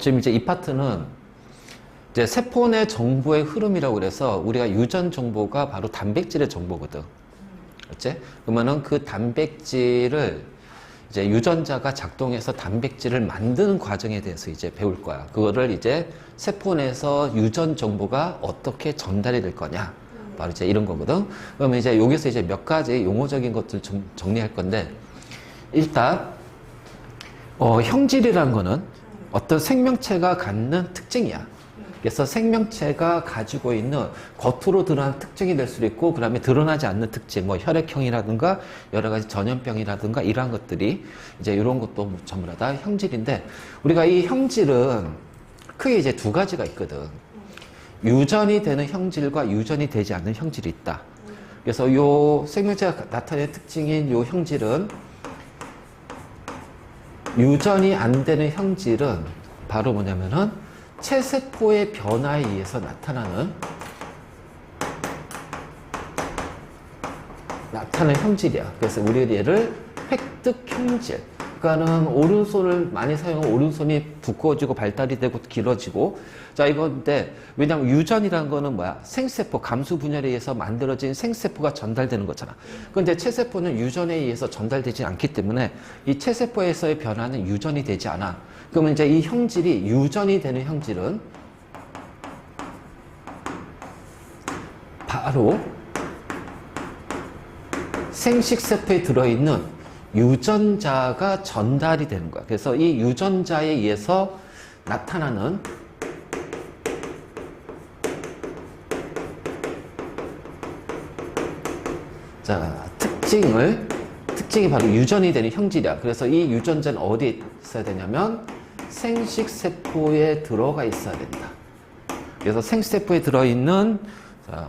지금 이제 이 파트는 이제 세포 내 정보의 흐름이라고 그래서 우리가 유전 정보가 바로 단백질의 정보거든. 그렇지? 그러면은 그 단백질을 이제 유전자가 작동해서 단백질을 만드는 과정에 대해서 이제 배울 거야. 그거를 이제 세포 내에서 유전 정보가 어떻게 전달이 될 거냐. 바로 이제 이런 거거든. 그러면 이제 여기서 이제 몇 가지 용어적인 것들 좀 정리할 건데, 일단, 형질이라는 거는 어떤 생명체가 갖는 특징이야. 그래서 생명체가 가지고 있는 겉으로 드러나는 특징이 될 수도 있고, 그 다음에 드러나지 않는 특징, 뭐 혈액형이라든가 여러 가지 전염병이라든가 이러한 것들이 이제 이런 것도 전부 다 형질인데, 우리가 이 형질은 크게 이제 두 가지가 있거든. 유전이 되는 형질과 유전이 되지 않는 형질이 있다. 그래서 요 생명체가 나타내는 특징인 요 형질은, 유전이 안 되는 형질은 바로 뭐냐면은 체세포의 변화에 의해서 나타나는 형질이야. 그래서 우리가 얘를 획득 형질. 그러니까는 오른손을 많이 사용하면 오른손이 두꺼워지고 발달이 되고 길어지고. 자, 이건데, 왜냐면 유전이라는 거는 뭐야? 생세포, 감수 분열에 의해서 만들어진 생세포가 전달되는 거잖아. 그런데 체세포는 유전에 의해서 전달되지 않기 때문에 이 체세포에서의 변화는 유전이 되지 않아. 그러면 이제 이 형질이 유전이 되는 형질은 바로 생식세포에 들어있는 유전자가 전달이 되는 거야. 그래서 이 유전자에 의해서 나타나는 특징이 바로 유전이 되는 형질이야. 그래서 이 유전자는 어디에 있어야 되냐면 생식세포에 들어가 있어야 된다. 그래서 생식세포에 들어있는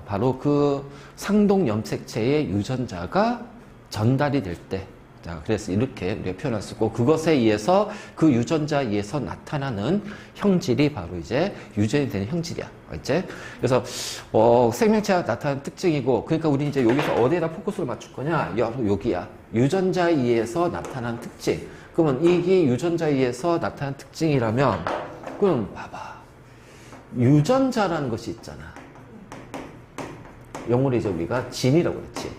바로 그 상동염색체의 유전자가 전달이 될 때, 자, 그래서 이렇게 우리가 표현할 수 있고, 그것에 의해서 그 유전자에 의해서 나타나는 형질이 바로 이제 유전이 되는 형질이야. 알지? 그래서 생명체가 나타나는 특징이고, 그러니까 우리 이제 여기서 어디에다 포커스를 맞출 거냐? 여기야. 유전자에 의해서 나타나는 특징. 그러면 이게 유전자에 의해서 나타나는 특징이라면, 그럼 봐봐. 유전자라는 것이 있잖아. 영어로 이제 우리가 진이라고 그랬지.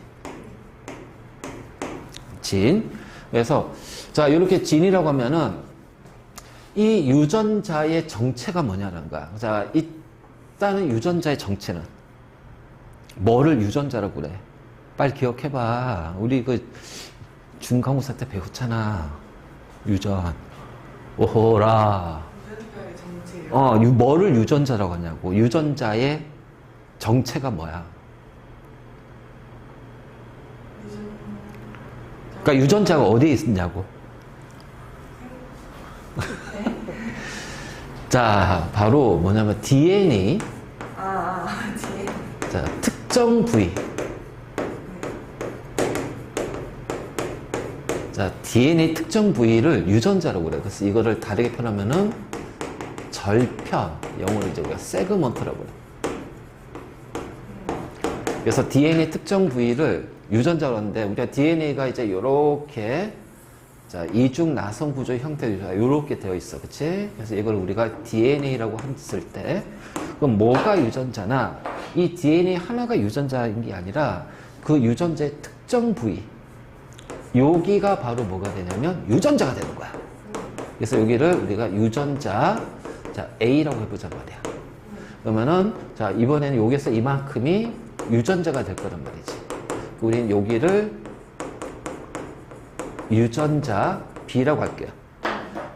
진. 그래서 자, 이렇게 진이라고 하면은 이 유전자의 정체가 뭐냐는 거야. 자, 일단은 유전자의 정체는 뭐를 유전자라고 그래? 빨리 기억해봐. 우리 그 중간고사 때 배웠잖아. 유전. 오호라. 유전자의 정체요? 뭐를 유전자라고 하냐고. 유전자의 정체가 뭐야? 그러니까 유전자가 어디에 있냐고. 자, 바로 뭐냐면 DNA. DNA. 자, 특정 부위. 자, DNA 특정 부위를 유전자라고 그래. 그래서 이거를 다르게 표현하면은 절편, 영어로 이제 우리가 세그먼트라고 그래. 그래서 DNA 특정 부위를 유전자로 하는데, 우리가 DNA가 이제 요렇게, 자, 이중 나선 구조 형태로 요렇게 되어 있어. 그치? 그래서 이걸 우리가 DNA라고 했을 때, 그럼 뭐가 유전자나, 이 DNA 하나가 유전자인 게 아니라, 그 유전자의 특정 부위, 여기가 바로 뭐가 되냐면, 유전자가 되는 거야. 그래서 여기를 우리가 유전자, 자, A라고 해보자 말이야. 그러면은, 자, 이번에는 여기서 이만큼이 유전자가 될 거란 말이지. 우린 여기를 유전자 B라고 할게요.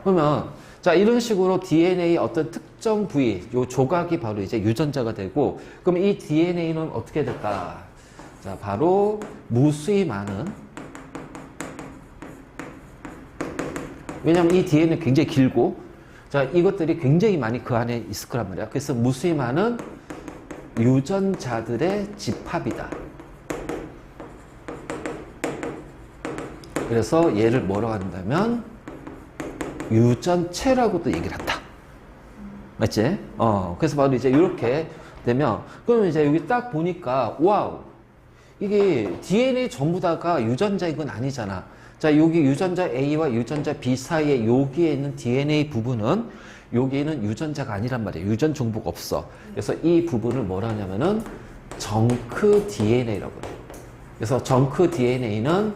그러면 자, 이런 식으로 DNA 어떤 특정 부위, 요 조각이 바로 이제 유전자가 되고, 그럼 이 DNA는 어떻게 될까? 자, 바로 무수히 많은, 왜냐면 이 DNA는 굉장히 길고, 자, 이것들이 굉장히 많이 그 안에 있을 거란 말이야. 그래서 무수히 많은 유전자들의 집합이다. 그래서 얘를 뭐라고 한다면 유전체라고도 얘기를 한다. 맞지? 그래서 바로 이제 이렇게 되면, 그러면 이제 여기 딱 보니까, 와우, 이게 DNA 전부 다가 유전자인 건 아니잖아. 자, 여기 유전자 A와 유전자 B 사이에 여기에 있는 DNA 부분은 여기는 유전자가 아니란 말이에요. 유전 정보가 없어. 그래서 이 부분을 뭐라 하냐면은 정크 DNA라고 해요. 그래서 정크 DNA는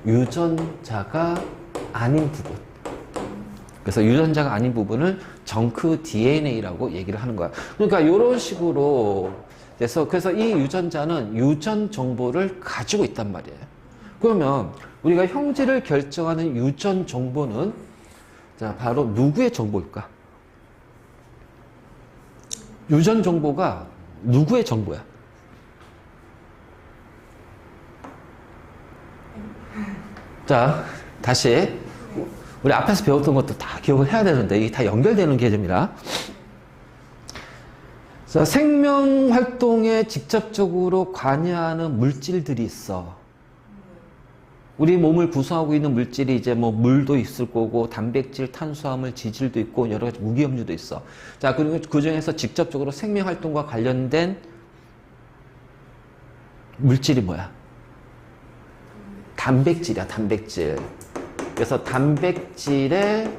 유전자가 아닌 부분. 그래서 유전자가 아닌 부분을 정크 DNA라고 얘기를 하는 거야. 그러니까 이런 식으로 그래서 이 유전자는 유전 정보를 가지고 있단 말이에요. 그러면 우리가 형질을 결정하는 유전 정보는 자, 바로 누구의 정보일까? 유전 정보가 누구의 정보야? 자, 다시 우리 앞에서 배웠던 것도 다 기억을 해야 되는데 이게 다 연결되는 개념이라. 자, 생명 활동에 직접적으로 관여하는 물질들이 있어. 우리 몸을 구성하고 있는 물질이 이제 뭐 물도 있을 거고 단백질, 탄수화물, 지질도 있고 여러 가지 무기염류도 있어. 자, 그리고 그 중에서 직접적으로 생명 활동과 관련된 물질이 뭐야? 단백질이야, 단백질. 그래서 단백질의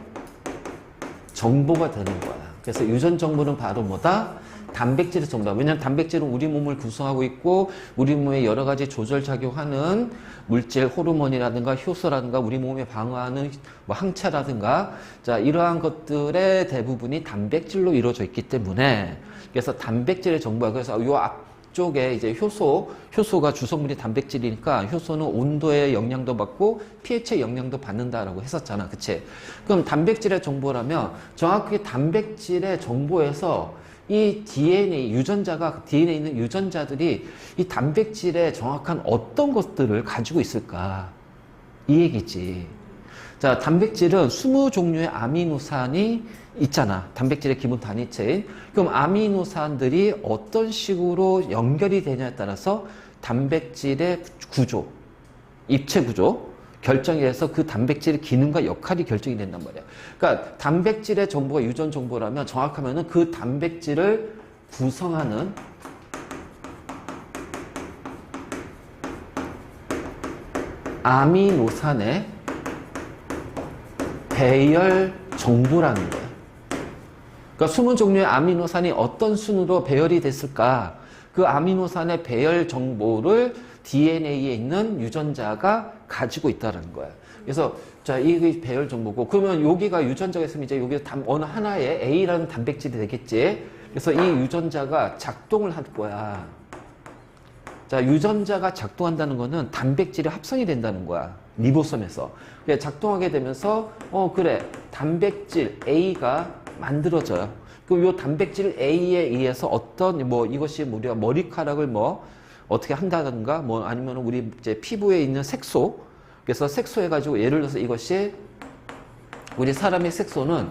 정보가 되는 거야. 그래서 유전 정보는 바로 뭐다? 단백질의 정보다. 왜냐하면 단백질은 우리 몸을 구성하고 있고 우리 몸에 여러 가지 조절작용하는 물질, 호르몬이라든가 효소라든가 우리 몸에 방어하는 뭐 항체라든가 자 이러한 것들의 대부분이 단백질로 이루어져 있기 때문에 그래서 단백질의 정보야. 그래서 요 앞쪽에 이제 효소가 주성분이 단백질이니까 효소는 온도의 영향도 받고 pH의 영향도 받는다라고 했었잖아. 그치? 그럼 단백질의 정보라면 정확하게 단백질의 정보에서 이 DNA, DNA에 있는 유전자들이 이 단백질에 정확한 어떤 것들을 가지고 있을까? 이 얘기지. 자, 단백질은 20종류의 아미노산이 있잖아. 단백질의 기본 단위체인. 그럼 아미노산들이 어떤 식으로 연결이 되냐에 따라서 단백질의 구조, 입체 구조, 결정이 돼서 그 단백질의 기능과 역할이 결정이 된단 말이야. 그러니까 단백질의 정보가 유전 정보라면 정확하면은 그 단백질을 구성하는 아미노산의 배열 정보라는 거야. 그러니까 20종류의 아미노산이 어떤 순으로 배열이 됐을까? 그 아미노산의 배열 정보를 DNA에 있는 유전자가 가지고 있다는 거야. 그래서 자, 이게 배열 정보고 그러면 여기가 유전자가 있으면 이제 여기 어느 하나의 A라는 단백질이 되겠지. 그래서 이 유전자가 작동을 할 거야. 자, 유전자가 작동한다는 거는 단백질이 합성이 된다는 거야. 리보솜에서. 그래, 작동하게 되면서 그래. 단백질 A가 만들어져요. 그럼 이 단백질 A에 의해서 어떤 뭐 이것이 우리가 머리카락을 뭐 어떻게 한다든가 뭐 아니면 우리 이제 피부에 있는 색소 그래서 색소 해가지고 예를 들어서 이것이 우리 사람의 색소는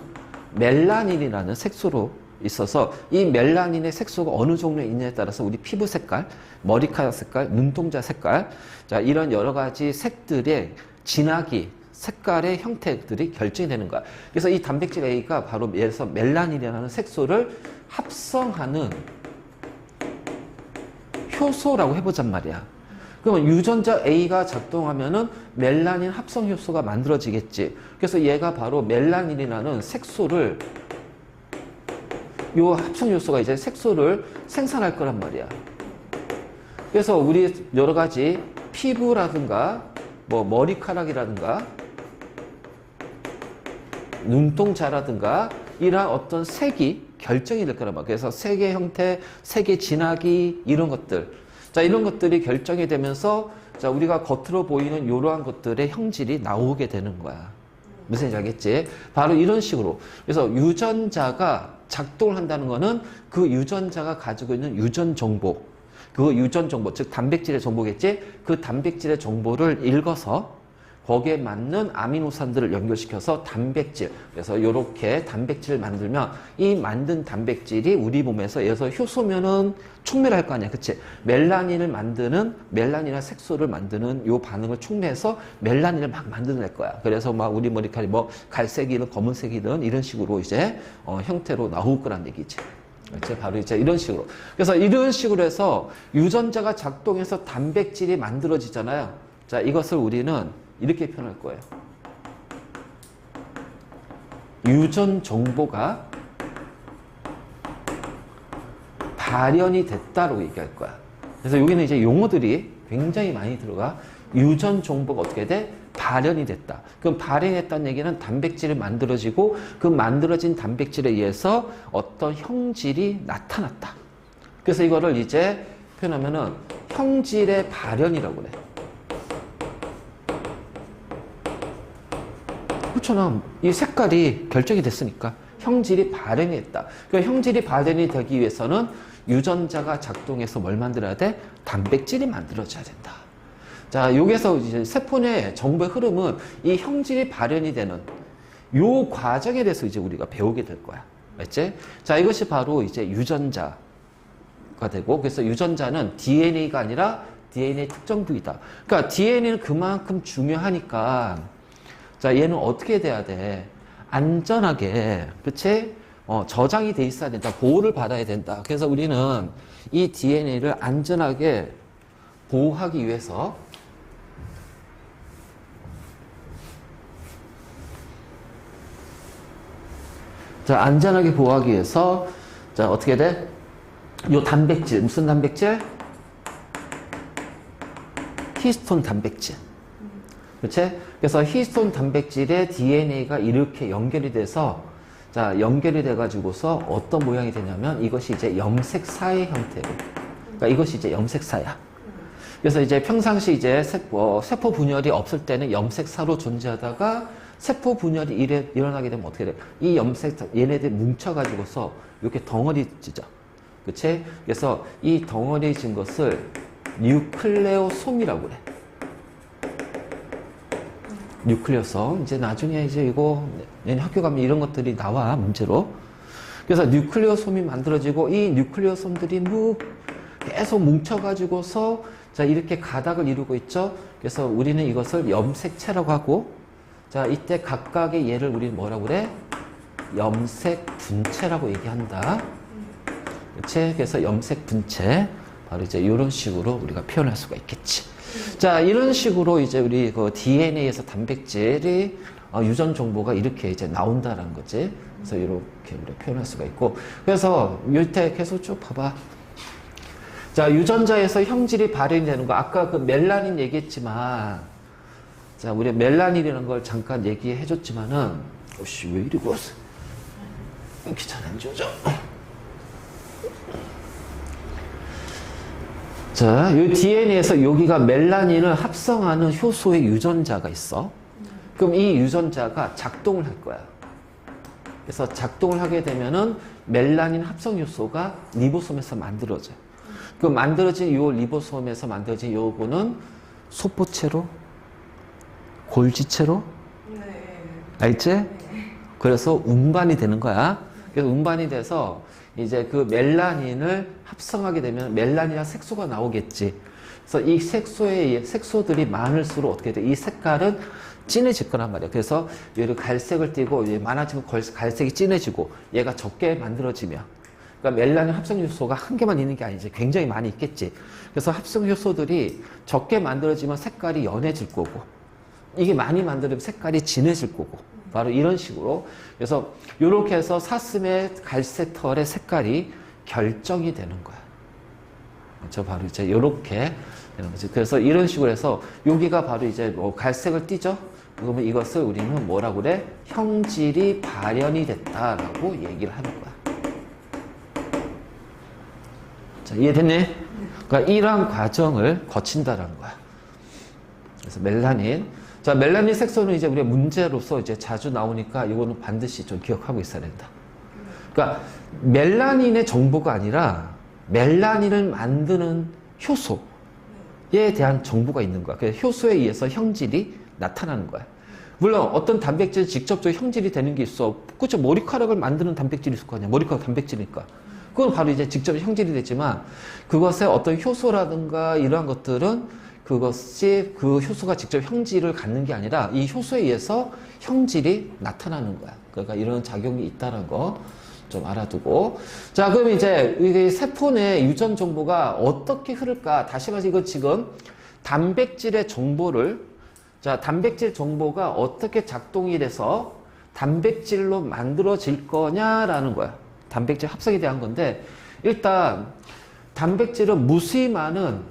멜라닌이라는 색소로 있어서 이 멜라닌의 색소가 어느 종류에 있냐에 따라서 우리 피부 색깔, 머리카락 색깔, 눈동자 색깔 자 이런 여러 가지 색들의 진하기 색깔의 형태들이 결정이 되는 거야. 그래서 이 단백질 A가 바로 예를 들어서 멜라닌이라는 색소를 합성하는 효소라고 해보잔 말이야. 그러면 유전자 A가 작동하면은 멜라닌 합성 효소가 만들어지겠지. 그래서 얘가 바로 멜라닌이라는 색소를 요 합성 효소가 이제 색소를 생산할 거란 말이야. 그래서 우리 여러 가지 피부라든가 뭐 머리카락이라든가 눈동자라든가 이러한 어떤 색이 결정이 될 거란 말이야. 그래서 색의 형태, 색의 진하기 이런 것들 자 이런 것들이 결정이 되면서 자 우리가 겉으로 보이는 이러한 것들의 형질이 나오게 되는 거야. 무슨 얘기인지 알겠지? 바로 이런 식으로 그래서 유전자가 작동을 한다는 거는 그 유전자가 가지고 있는 유전 정보 그 유전 정보 즉 단백질의 정보겠지? 그 단백질의 정보를 읽어서 거기에 맞는 아미노산들을 연결시켜서 단백질 그래서 이렇게 단백질을 만들면 이 만든 단백질이 우리 몸에서 예를 들어서 효소면은 촉매를 할 거 아니야 그치 멜라닌을 만드는 멜라닌이나 색소를 만드는 요 반응을 촉매해서 멜라닌을 막 만들어낼 거야 그래서 막 우리 머리카락이 뭐 갈색이든 검은색이든 이런 식으로 이제 형태로 나올 거란 얘기지 그치? 바로 이제 이런 식으로 그래서 이런 식으로 해서 유전자가 작동해서 단백질이 만들어지잖아요 자 이것을 우리는 이렇게 표현할 거예요. 유전 정보가 발현이 됐다라고 얘기할 거야. 그래서 여기는 이제 용어들이 굉장히 많이 들어가. 유전 정보가 어떻게 돼? 발현이 됐다. 그럼 발현했다는 얘기는 단백질이 만들어지고 그 만들어진 단백질에 의해서 어떤 형질이 나타났다. 그래서 이거를 이제 표현하면은 형질의 발현이라고 그래. 그렇잖아. 이 색깔이 결정이 됐으니까 형질이 발현이 됐다. 그러니까 형질이 발현이 되기 위해서는 유전자가 작동해서 뭘 만들어야 돼? 단백질이 만들어져야 된다. 자, 여기서 이제 세포 내 정보의 흐름은 이 형질이 발현이 되는 요 과정에 대해서 이제 우리가 배우게 될 거야. 맞지? 자, 이것이 바로 이제 유전자가 되고, 그래서 유전자는 DNA가 아니라 DNA 특정 부위다. 그러니까 DNA는 그만큼 중요하니까, 자, 얘는 어떻게 돼야 돼? 안전하게, 그치? 저장이 돼 있어야 된다. 보호를 받아야 된다. 그래서 우리는 이 DNA를 안전하게 보호하기 위해서 자, 안전하게 보호하기 위해서 자, 어떻게 돼? 요 단백질, 무슨 단백질? 히스톤 단백질. 그렇지? 그래서 히스톤 단백질의 DNA가 이렇게 연결이 돼서 자, 연결이 돼 가지고서 어떤 모양이 되냐면 이것이 이제 염색사의 형태로. 그러니까 이것이 이제 염색사야. 그래서 이제 평상시 이제 세포 분열이 없을 때는 염색사로 존재하다가 세포 분열이 일어나게 되면 어떻게 돼? 이 염색사, 얘네들 뭉쳐가지고서 이렇게 덩어리 찢어. 그치? 그래서 이 덩어리 진 것을 뉴클레오솜이라고 그래. 뉴클레오솜. 이제 나중에 이제 이거, 내년 학교 가면 이런 것들이 나와, 문제로. 그래서 뉴클레오솜이 만들어지고 이 뉴클레오솜들이 계속 뭉쳐가지고서 자, 이렇게 가닥을 이루고 있죠. 그래서 우리는 이것을 염색체라고 하고, 자, 이때 각각의 얘를 우리는 뭐라고 그래? 염색 분체라고 얘기한다. 그치? 그래서 염색 분체. 바로 이제 이런 식으로 우리가 표현할 수가 있겠지. 자, 이런 식으로 이제 우리 그 DNA에서 단백질이 유전 정보가 이렇게 이제 나온다라는 거지. 그래서 이렇게 우리가 표현할 수가 있고. 그래서 밑에 계속 쭉 봐봐. 자, 유전자에서 형질이 발현이 되는 거. 아까 그 멜라닌 얘기했지만, 자, 우리 멜라닌이라는 걸 잠깐 얘기해 줬지만은, 오씨, 왜 이러고 왔어? 귀찮아, 안 주죠? 자, 이 DNA에서 여기가 멜라닌을 합성하는 효소의 유전자가 있어. 그럼 이 유전자가 작동을 할 거야. 그래서 작동을 하게 되면은 멜라닌 합성 효소가 리보솜에서 만들어져요. 그 만들어진 요 리보솜에서 만들어진 요거는 소포체로, 골지체로, 네. 알지? 네. 그래서 운반이 되는 거야. 그래서 운반이 돼서 이제 그 멜라닌을 합성하게 되면 멜라닌이랑 색소가 나오겠지. 그래서 이 색소들이 많을수록 어떻게 돼? 이 색깔은 진해질 거란 말이야. 그래서 얘를 갈색을 띠고 얘 많아지면 갈색이 진해지고 얘가 적게 만들어지면 그러니까 멜라닌 합성 요소가 한 개만 있는 게 아니지. 굉장히 많이 있겠지. 그래서 합성 요소들이 적게 만들어지면 색깔이 연해질 거고 이게 많이 만들어지면 색깔이 진해질 거고 바로 이런 식으로 그래서 이렇게 해서 사슴의 갈색 털의 색깔이 결정이 되는 거야. 그렇죠? 바로 이제 이렇게 되는 거지. 그래서 이런 식으로 해서 여기가 바로 이제 뭐 갈색을 띠죠. 그러면 이것을 우리는 뭐라고 그래? 형질이 발현이 됐다라고 얘기를 하는 거야. 자, 이해됐니? 그러니까 이러한 과정을 거친다라는 거야. 그래서 멜라닌. 자, 멜라닌 색소는 이제 우리가 문제로서 이제 자주 나오니까 이거는 반드시 좀 기억하고 있어야 된다. 그러니까 멜라닌의 정보가 아니라 멜라닌을 만드는 효소에 대한 정보가 있는 거야. 그래서 효소에 의해서 형질이 나타나는 거야. 물론 어떤 단백질이 직접적으로 형질이 되는 게 있어. 그렇죠. 머리카락을 만드는 단백질이 있을 거 아니야. 머리카락 단백질이니까. 그건 바로 이제 직접 형질이 되지만 그것의 어떤 효소라든가 이러한 것들은 그것이 그 효소가 직접 형질을 갖는 게 아니라 이 효소에 의해서 형질이 나타나는 거야. 그러니까 이런 작용이 있다는 거 좀 알아두고. 자, 그럼 이제 이 세포 내 유전 정보가 어떻게 흐를까? 다시 말해서 이거 지금 단백질의 정보를 자, 단백질 정보가 어떻게 작동이 돼서 단백질로 만들어질 거냐라는 거야. 단백질 합성에 대한 건데 일단 단백질은 무수히 많은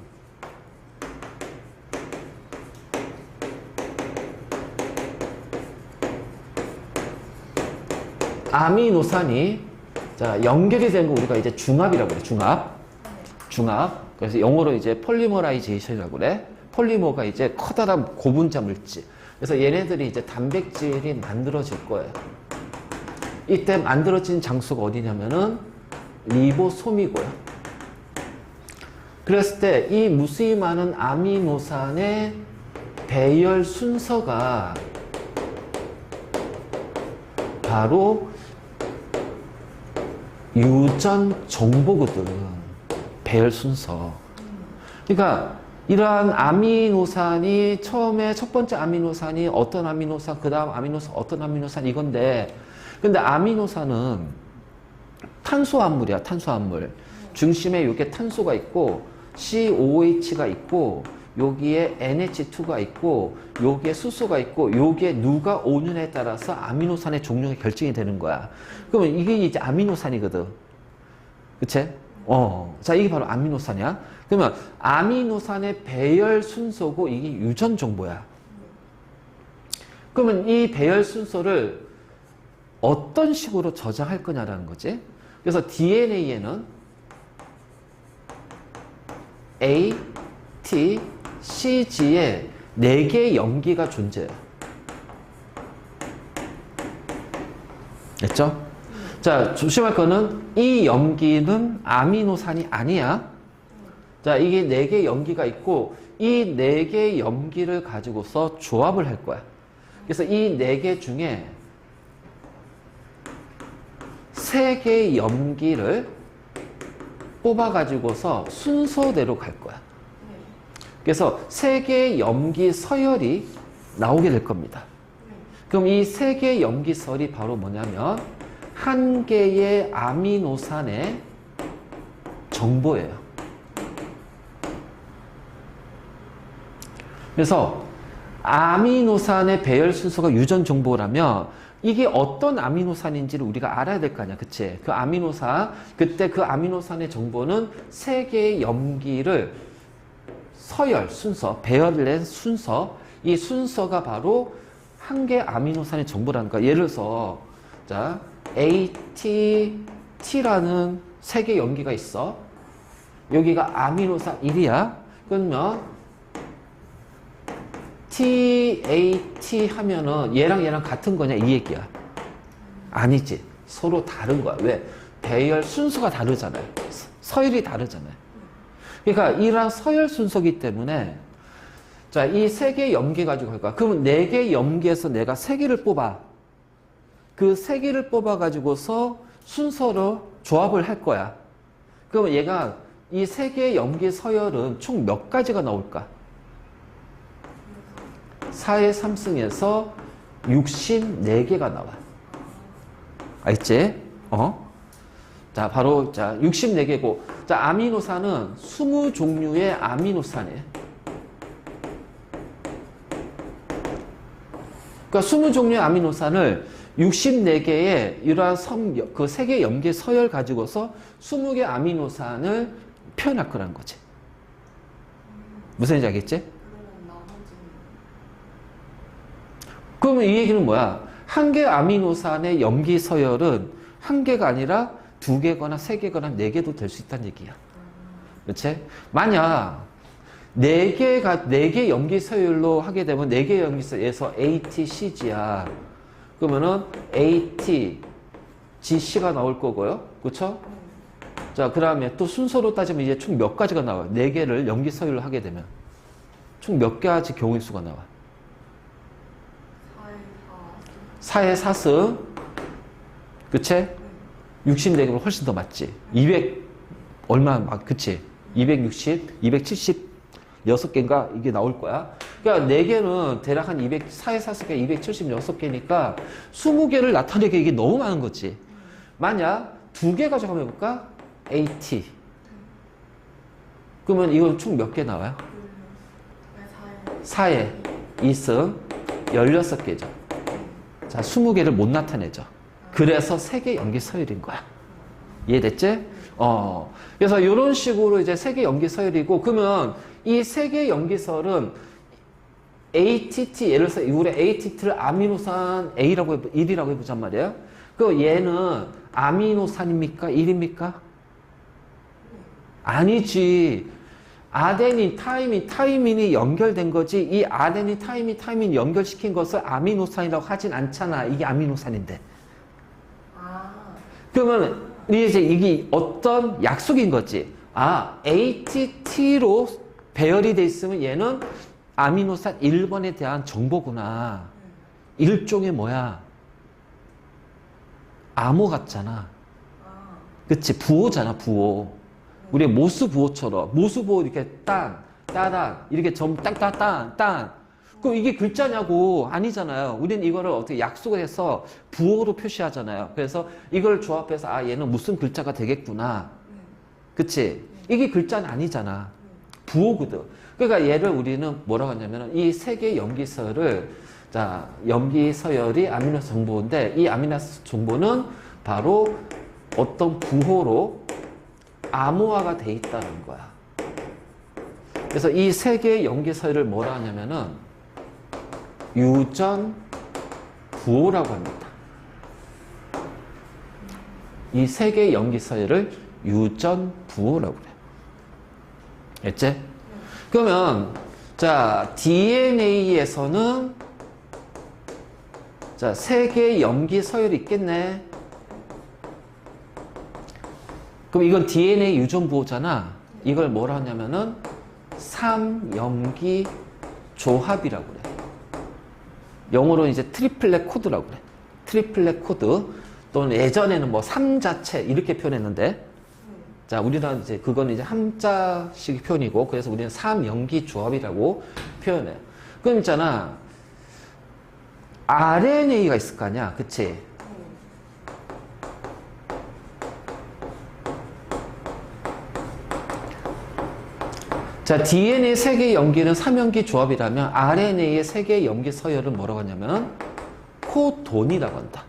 아미노산이 자 연결이 된 거 우리가 이제 중합이라고 그래. 중합. 그래서 영어로 이제 폴리머라이제이션이라고 그래. 폴리머가 이제 커다란 고분자 물질. 그래서 얘네들이 이제 단백질이 만들어질 거예요. 이때 만들어진 장소가 어디냐면은 리보솜이고요. 그랬을 때 이 무수히 많은 아미노산의 배열 순서가 바로 유전 정보거든. 배열 순서. 그러니까 이러한 아미노산이 처음에 첫 번째 아미노산이 어떤 아미노산, 그 다음 아미노산, 어떤 아미노산 이건데, 근데 아미노산은 탄수화물이야, 탄수화물. 중심에 이렇게 탄소가 있고, COH가 있고, 여기에 NH2가 있고, 여기에 수소가 있고, 여기에 누가 오느냐에 따라서 아미노산의 종류가 결정이 되는 거야. 그러면 이게 이제 아미노산이거든. 그치? 자, 이게 바로 아미노산이야. 그러면 아미노산의 배열 순서고 이게 유전 정보야. 그러면 이 배열 순서를 어떤 식으로 저장할 거냐라는 거지. 그래서 DNA에는 A, T, CG에 4개의 염기가 존재해요. 됐죠? 자, 조심할 거는 이 염기는 아미노산이 아니야. 자, 이게 4개의 염기가 있고 이 4개의 염기를 가지고서 조합을 할 거야. 그래서 이 4개 중에 3개의 염기를 뽑아 가지고서 순서대로 갈 거야. 그래서 3개의 염기 서열이 나오게 될 겁니다. 그럼 이 3개의 염기설이 바로 뭐냐면 한 개의 아미노산의 정보예요. 그래서 아미노산의 배열 순서가 유전 정보라면 이게 어떤 아미노산인지를 우리가 알아야 될 거 아니야. 그치? 그 아미노산, 그때 그 아미노산의 정보는 3개의 염기를 서열, 순서, 배열된 순서, 이 순서가 바로 한 개의 아미노산의 정보라는 거야. 예를 들어서, 자, AT, T라는 3개의 염기가 있어. 여기가 아미노산 1이야. 그러면 TAT 하면은 얘랑 같은 거냐 이 얘기야. 아니지. 서로 다른 거야. 왜? 배열 순서가 다르잖아요. 서열이 다르잖아요. 그러니까 이러한 서열 순서기 때문에 자, 이 3개의 염기 가지고 할 거야. 그러면 4개의 염기에서 내가 3개를 뽑아. 그 3개를 뽑아 가지고서 순서로 조합을 할 거야. 그러면 얘가 이 3개의 염기 서열은 총 몇 가지가 나올까? 4의 3승에서 64개가 나와. 알겠지? 자, 바로, 자, 64개고. 자, 아미노산은 20종류의 아미노산이에요. 그러니까 20종류의 아미노산을 64개의 이러한 그 3개의 염기 서열 가지고서 20개 아미노산을 표현할 거라는 거지. 무슨 얘기인지 알겠지? 그러면 이 얘기는 뭐야? 한 개 아미노산의 염기 서열은 한 개가 아니라 2개거나 3개거나 4개도 될 수 있다는 얘기야. 그렇지? 만약 4개 염기 서열로 하게 되면 4개 염기 서열에서 AT, CG야. 그러면은 AT, GC가 나올 거고요. 그렇죠? 자, 그다음에 또 순서로 따지면 이제 총 몇 가지가 나와요? 4개를 염기 서열로 하게 되면 총 몇 가지 경우의 수가 나와? 4의 4승. 그치? 64개면 훨씬 더 맞지. 200 얼마 그치? 260, 276개인가 이게 나올 거야. 그러니까 4개는 대략 한 4의 4승에 276개니까 20개를 나타내기 이게 너무 많은 거지. 만약 2개 가져가면 해볼까? AT. 그러면 이건 총 몇 개 나와요? 4의 2승 16개죠. 자, 20개를 못 나타내죠. 그래서 3개 염기 서열인 거야. 이해됐지? 그래서 이런 식으로 이제 세 개 염기 서열이고, 그러면 이 세 개 염기설은 ATT, 예를 들어서 우리 ATT를 아미노산 A라고 1이라고 해보잔 말이에요. 그 얘는 아미노산입니까? 1입니까? 아니지. 아데닌, 타이민이 연결된 거지. 이 아데닌, 타이민 연결시킨 것을 아미노산이라고 하진 않잖아. 이게 아미노산인데. 그러면 이제 이게 어떤 약속인 거지. ATT로 배열이 돼 있으면 얘는 아미노산 1번에 대한 정보구나. 일종의 뭐야? 암호 같잖아. 그치? 부호잖아, 부호. 우리 모수 부호처럼. 모수 부호 이렇게 따단, 이렇게 전부 땅. 그럼 이게 글자냐고? 아니잖아요. 우리는 이거를 어떻게 약속을 해서 부호로 표시하잖아요. 그래서 이걸 조합해서 얘는 무슨 글자가 되겠구나. 그치? 이게 글자는 아니잖아. 부호거든. 그러니까 얘를 우리는 뭐라고 하냐면 이 세 개의 염기서열을, 자, 염기서열이 아미노산 정보인데 이 아미노산 정보는 바로 어떤 부호로 암호화가 돼 있다는 거야. 그래서 이 세 개의 염기서열을 뭐라 하냐면은 유전 부호라고 합니다. 이 세 개의 염기서열을 유전 부호라고 그래요. 알겠지? 그러면 자, DNA에서는 자, 세 개의 염기서열이 있겠네. 그럼 이건 DNA 유전 부호잖아. 이걸 뭐라 하냐면은 3염기 조합이라고 그래. 영어로는 이제 트리플렛 코드라고 그래. 트리플렛 코드 또는 예전에는 뭐 3자체 이렇게 표현했는데, 자, 우리는 이제 그거는 이제 한자식 표현이고, 그래서 우리는 3염기 조합이라고 표현해. 그럼 있잖아, RNA가 있을 거 아니야, 그치? 자, DNA 세 개의 염기는 3염기 조합이라면 RNA의 세 개의 염기 서열은 뭐라고 하냐면 코돈이라고 한다.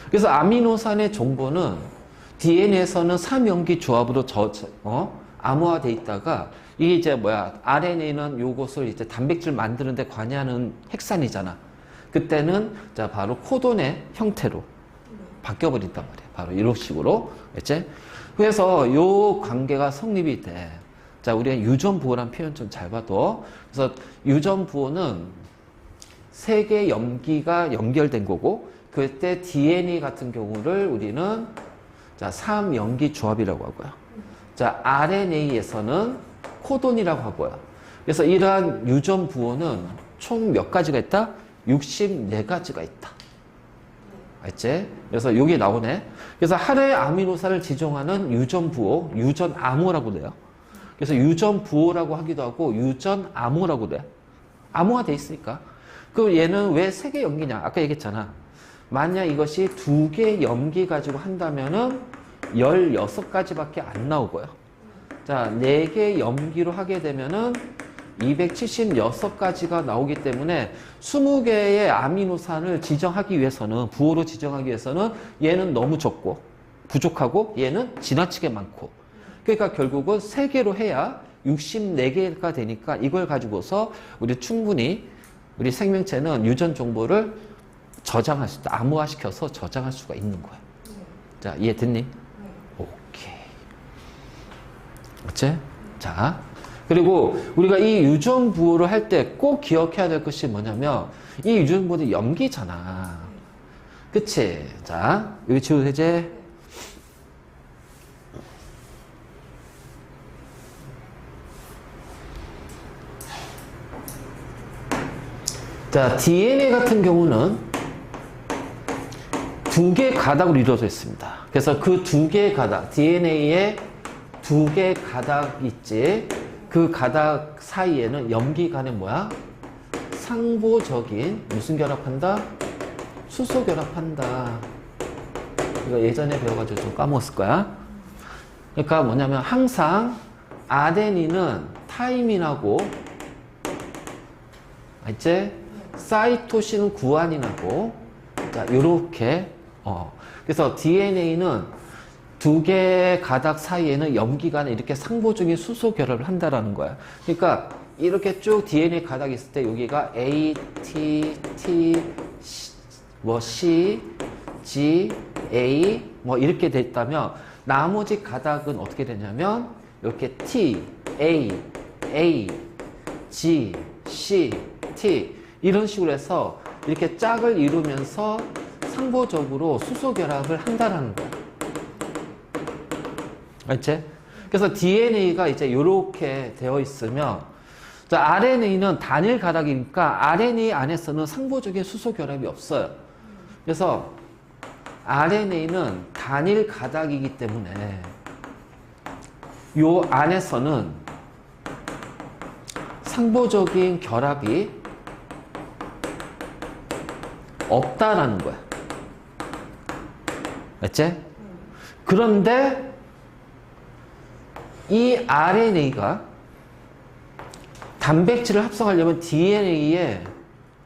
그래서 아미노산의 정보는 DNA에서는 3염기 조합으로 암호화되어 있다가 이게 이제 뭐야, RNA는 요것을 이제 단백질 만드는데 관여하는 핵산이잖아. 그때는 자, 바로 코돈의 형태로 바뀌어버린단 말이야. 바로 이런 식으로. 알지? 그래서 요 관계가 성립이 돼. 자, 우리가 유전부호라는 표현 좀 잘 봐도. 그래서 유전부호는 세 개의 염기가 연결된 거고, 그때 DNA 같은 경우를 우리는 자, 3염기 조합이라고 하고요. 자, RNA에서는 코돈이라고 하고요. 그래서 이러한 유전부호는 총 몇 가지가 있다? 64가지가 있다. 알지? 그래서 이게 나오네. 그래서 하나의 아미노산을 지정하는 유전부호, 유전암호라고 돼요. 그래서 유전부호라고 하기도 하고 유전암호라고 돼. 암호가 돼 있으니까. 그럼 얘는 왜 세 개 염기냐? 아까 얘기했잖아. 만약 이것이 2개 염기 가지고 한다면은 16가지밖에 안 나오고요. 자, 4개 염기로 하게 되면은 276가지가 나오기 때문에 20개의 아미노산을 지정하기 위해서는, 부호로 지정하기 위해서는 얘는 너무 적고 부족하고 얘는 지나치게 많고, 그러니까 결국은 3개로 해야 64개가 되니까 이걸 가지고서 우리 충분히 우리 생명체는 유전 정보를 저장할 수 있다. 암호화시켜서 저장할 수가 있는 거야. 자, 이해됐니? 오케이. 그치? 자, 그리고 우리가 이 유전 부호를 할 때 꼭 기억해야 될 것이 뭐냐면 이 유전 부호는 염기잖아. 그치? 자, 여기 지워도 되지? 자, DNA 같은 경우는 2개의 가닥으로 이루어져 있습니다. 그래서 그 2개의 가닥, DNA에 2개의 가닥 있지. 그 가닥 사이에는 염기 간에 뭐야? 상보적인 무슨 결합한다? 수소 결합한다. 이거 예전에 배워가지고 좀 까먹었을 거야. 그러니까 뭐냐면 항상 아데닌은 타이민하고, 알지? 사이토신은 구아닌하고, 자, 요렇게, 그래서 DNA는 두 개의 가닥 사이에는 염기가 이렇게 상보적인 수소 결합을 한다라는 거야. 그러니까 이렇게 쭉 DNA 가닥이 있을 때 여기가 A, T, T, C, G, A 뭐 이렇게 됐다면 나머지 가닥은 어떻게 되냐면 이렇게 T, A, G, C, T 이런 식으로 해서 이렇게 짝을 이루면서 상보적으로 수소 결합을 한다라는 거야. 알지? 그래서 DNA가 이제 이렇게 되어 있으면 자, RNA는 단일 가닥이니까 RNA 안에서는 상보적인 수소 결합이 없어요. 그래서 RNA는 단일 가닥이기 때문에 요 안에서는 상보적인 결합이 없다라는 거야. 맞지? 그런데 이 RNA가 단백질을 합성하려면 DNA에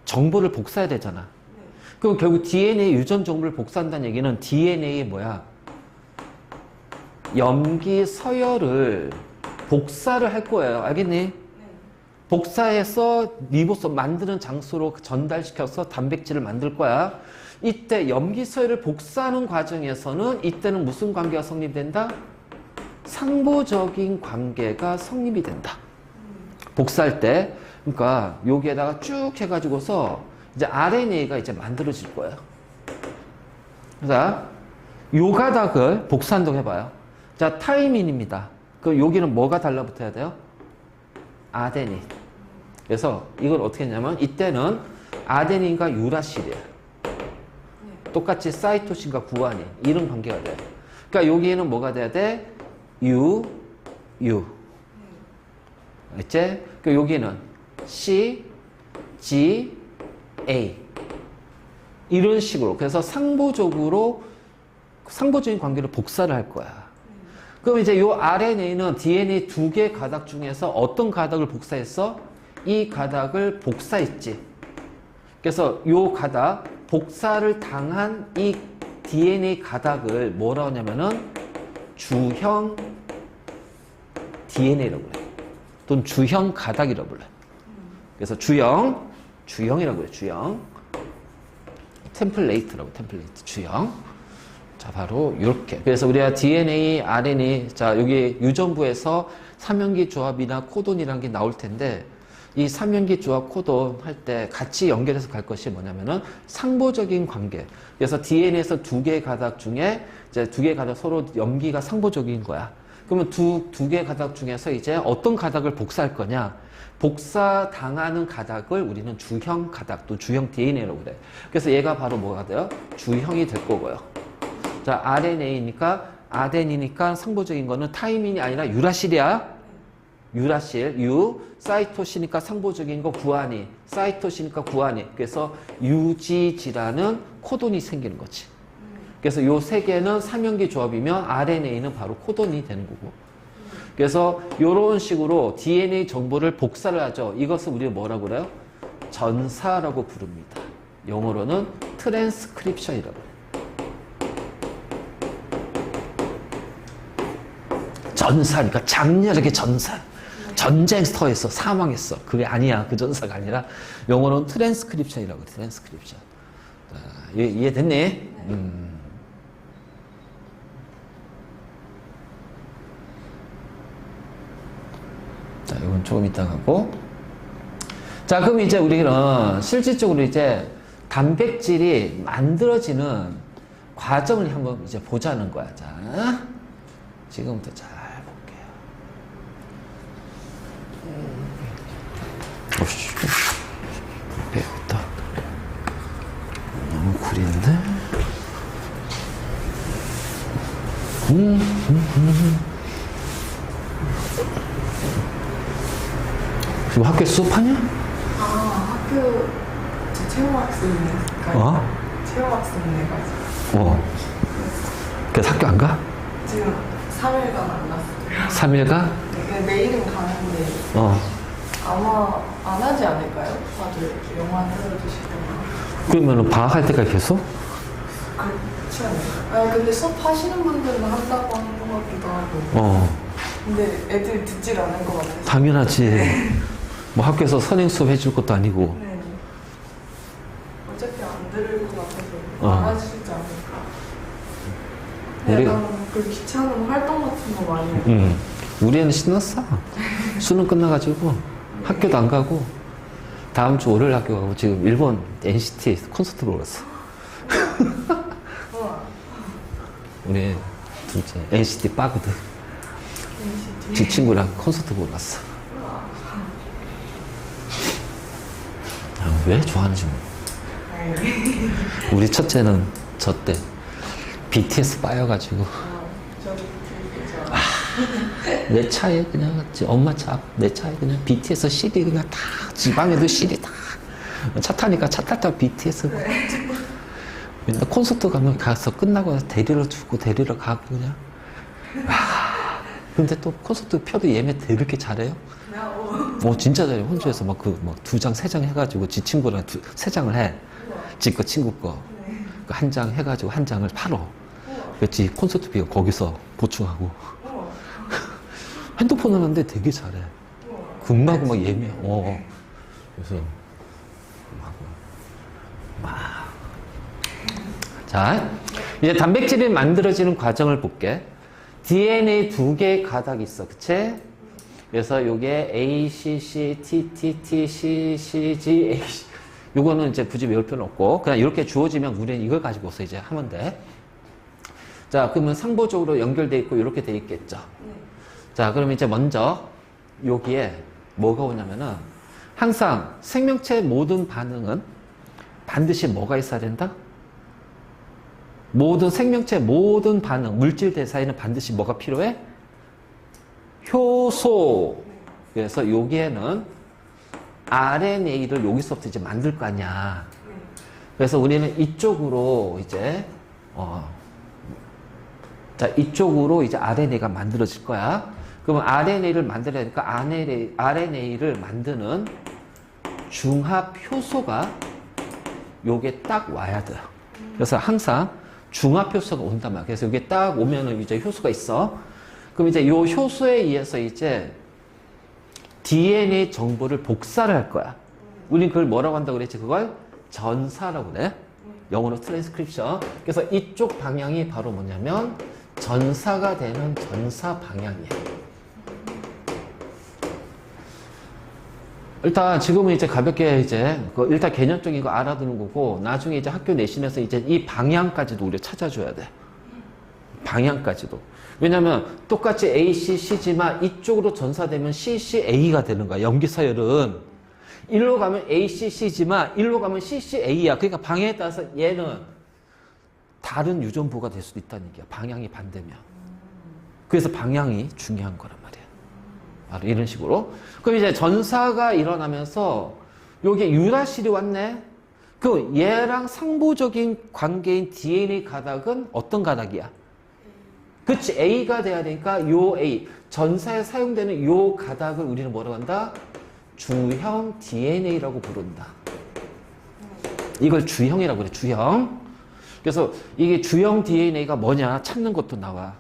정보를 복사해야 되잖아. 그럼 결국 DNA 유전 정보를 복사한다는 얘기는 DNA에 뭐야? 염기 서열을 복사를 할 거예요. 알겠니? 복사해서 리보솜 만드는 장소로 전달시켜서 단백질을 만들 거야. 이때 염기 서열을 복사하는 과정에서는 이때는 무슨 관계가 성립된다? 상보적인 관계가 성립이 된다. 복사할 때. 그러니까 여기에다가 쭉 해가지고서 이제 RNA가 이제 만들어질 거예요. 자, 요 가닥을 복사한다고 해봐요. 자, 타이민입니다. 그럼 여기는 뭐가 달라붙어야 돼요? 아데닌. 그래서 이걸 어떻게 했냐면 이때는 아데닌과 유라실이에요. 똑같이 사이토신과 구아닌 이런 관계가 돼요. 그러니까 여기에는 뭐가 돼야 돼? U. 알지? 그 여기는 C, G, A 이런 식으로 그래서 상보적인 관계를 복사를 할 거야. 그럼 이제 요 RNA는 DNA 두 개 가닥 중에서 어떤 가닥을 복사했어? 이 가닥을 복사했지. 그래서 요 가닥 복사를 당한 이 DNA 가닥을 뭐라고 하냐면은 주형 DNA라고 그래. 또는 주형 가닥이라고 불러. 그래서 주형이라고 그래. 주형. 템플레이트라고 템플레이트. 주형. 자, 바로 이렇게. 그래서 우리가 DNA, RNA, 자, 여기 유전부에서 삼연기 조합이나 코돈이라는 게 나올 텐데, 이 삼연기 조합 코돈 할 때 같이 연결해서 갈 것이 뭐냐면은 상보적인 관계. 그래서 DNA에서 두 개의 가닥 중에 이제 두 개의 가닥 서로 염기가 상보적인 거야. 그러면 두 개의 가닥 중에서 이제 어떤 가닥을 복사할 거냐? 복사 당하는 가닥을 우리는 주형 가닥 또 주형 DNA라고 그래. 그래서 얘가 바로 뭐가 돼요? 주형이 될 거고요. 자, RNA니까 아덴이니까 상보적인 거는 타이민이 아니라 유라실이야. 유라실, 유, 사이토시니까 상보적인 거 구아닌, 사이토시니까 구아닌. 그래서 UGG라는 코돈이 생기는 거지. 그래서 요 세 개는 삼연기 조합이면 RNA는 바로 코돈이 되는 거고. 그래서 이런 식으로 DNA 정보를 복사를 하죠. 이것을 우리가 뭐라고 그래요? 전사라고 부릅니다. 영어로는 트랜스크립션이라고 해요. 전사니까 장렬하게 전사. 전쟁터에서 사망했어. 그게 아니야. 그 전사가 아니라 영어로는 트랜스크립션이라고 그래. 트랜스크립션. 이해됐니? 자, 이건 조금 이따 가고. 자, 그럼 이제 우리는 실질적으로 이제 단백질이 만들어지는 과정을 한번 이제 보자는 거야. 자, 지금부터 잘 볼게요. 오씨, 배웠다. 너무 구린데? 지금 학교에 수업하냐? 학교 저 체험학생이니까 체험학생이가지고 그래서 학교 안 가? 지금 3일간 안 갔어요. 3일간? 네, 내일은 가는데 아마 안 하지 않을까요? 다들 영화 틀어주시거나. 그러면 방학할 때까지 계속? 그렇지 않아요? 아 근데 수업 하시는 분들은 한다고 하는 것 같기도 하고. 근데 애들 듣질 않을 것 같아서. 당연하지. 뭐 학교에서 선행 수업 해줄 것도 아니고. 네. 어차피 안 들을 것 같아서 어. 안 하시지 않을까. 우리- 약간 그 귀찮은 활동 같은 거 많이 해요. 우리 애는 신났어. 수능 끝나가지고 학교도 안 가고 다음 주 월요일 학교 가고 지금 일본 NCT 콘서트 보러 갔어. 우와. 우리 애 진짜 NCT 빠거든. NCT. 지 친구랑 콘서트 보러 갔어. 왜 좋아하는지 모르겠어. 우리 첫째는 저 때 BTS 빠여가지고 저도 되게 좋아. 내 차에 그냥 엄마 차 내 차에 그냥 BTS CD 그냥 다 지방에도 CD 다 차 타니까 차 탈 때 BTS 그냥 콘서트 가면 가서 끝나고 데리러 주고 데리러 가고 그냥 근데 또 콘서트 표도 예매 되게 잘해요. 진짜 잘해요. 혼자서 막 그 막 2장 3장 해가지고 지 친구랑 3장을 해. 지 거 친구 거. 그 한 장 해가지고 한 장을 팔어. 그렇지 콘서트 비가 거기서 보충하고. 핸드폰 하는데 되게 잘해. 금방 막 예매. 그래서 자, 이제 단백질이 만들어지는 과정을 볼게. DNA 2개의 가닥이 있어, 그치? 그래서 요게 A, C, C, T, T, T, C, C, G, A. 요거는 이제 굳이 외울 필요는 없고, 그냥 이렇게 주어지면 우리는 이걸 가지고서 이제 하면 돼. 자, 그러면 상보적으로 연결돼 있고, 이렇게 돼 있겠죠. 자, 그럼 이제 먼저 여기에 뭐가 오냐면은 항상 생명체의 모든 반응은 반드시 뭐가 있어야 된다? 모든 생명체의 모든 반응, 물질 대사에는 반드시 뭐가 필요해? 효소. 그래서 여기에는 RNA를 여기서부터 이제 만들 거 아니야. 그래서 우리는 이쪽으로 이제 자, 이쪽으로 이제 RNA가 만들어질 거야. 그러면 RNA를 만들어야 되니까 RNA를 만드는 중합 효소가 요게 딱 와야 돼요. 그래서 항상 중합 효소가 온단 말이야. 그래서 여기 딱 오면은 이제 효소가 있어. 그럼 이제 요 효소에 의해서 이제 DNA 정보를 복사를 할 거야. 우린 그걸 뭐라고 한다고 그랬지? 그걸 전사라고 그래. 영어로 트랜스크립션. 그래서 이쪽 방향이 바로 뭐냐면 전사가 되는 전사 방향이야. 일단 지금은 이제 가볍게 이제 일단 개념적인 거 알아두는 거고 나중에 이제 학교 내신에서 이제 이 방향까지도 우리가 찾아줘야 돼. 방향까지도. 왜냐면 똑같이 ACC지만 이쪽으로 전사되면 CCA가 되는 거야. 염기서열은. 일로 가면 ACC지만 일로 가면 CCA야. 그러니까 방향에 따라서 얘는 다른 유전부가 될 수도 있다는 얘기야. 방향이 반대면. 그래서 방향이 중요한 거란 말이야. 바로 이런 식으로. 그럼 이제 전사가 일어나면서 여기 유라실이 왔네. 그 얘랑 상보적인 관계인 DNA 가닥은 어떤 가닥이야? 그치, A가 돼야 되니까 요 A, 전사에 사용되는 요 가닥을 우리는 뭐라고 한다? 주형 DNA라고 부른다. 이걸 주형이라고 그래, 주형. 그래서 이게 주형 DNA가 뭐냐 찾는 것도 나와.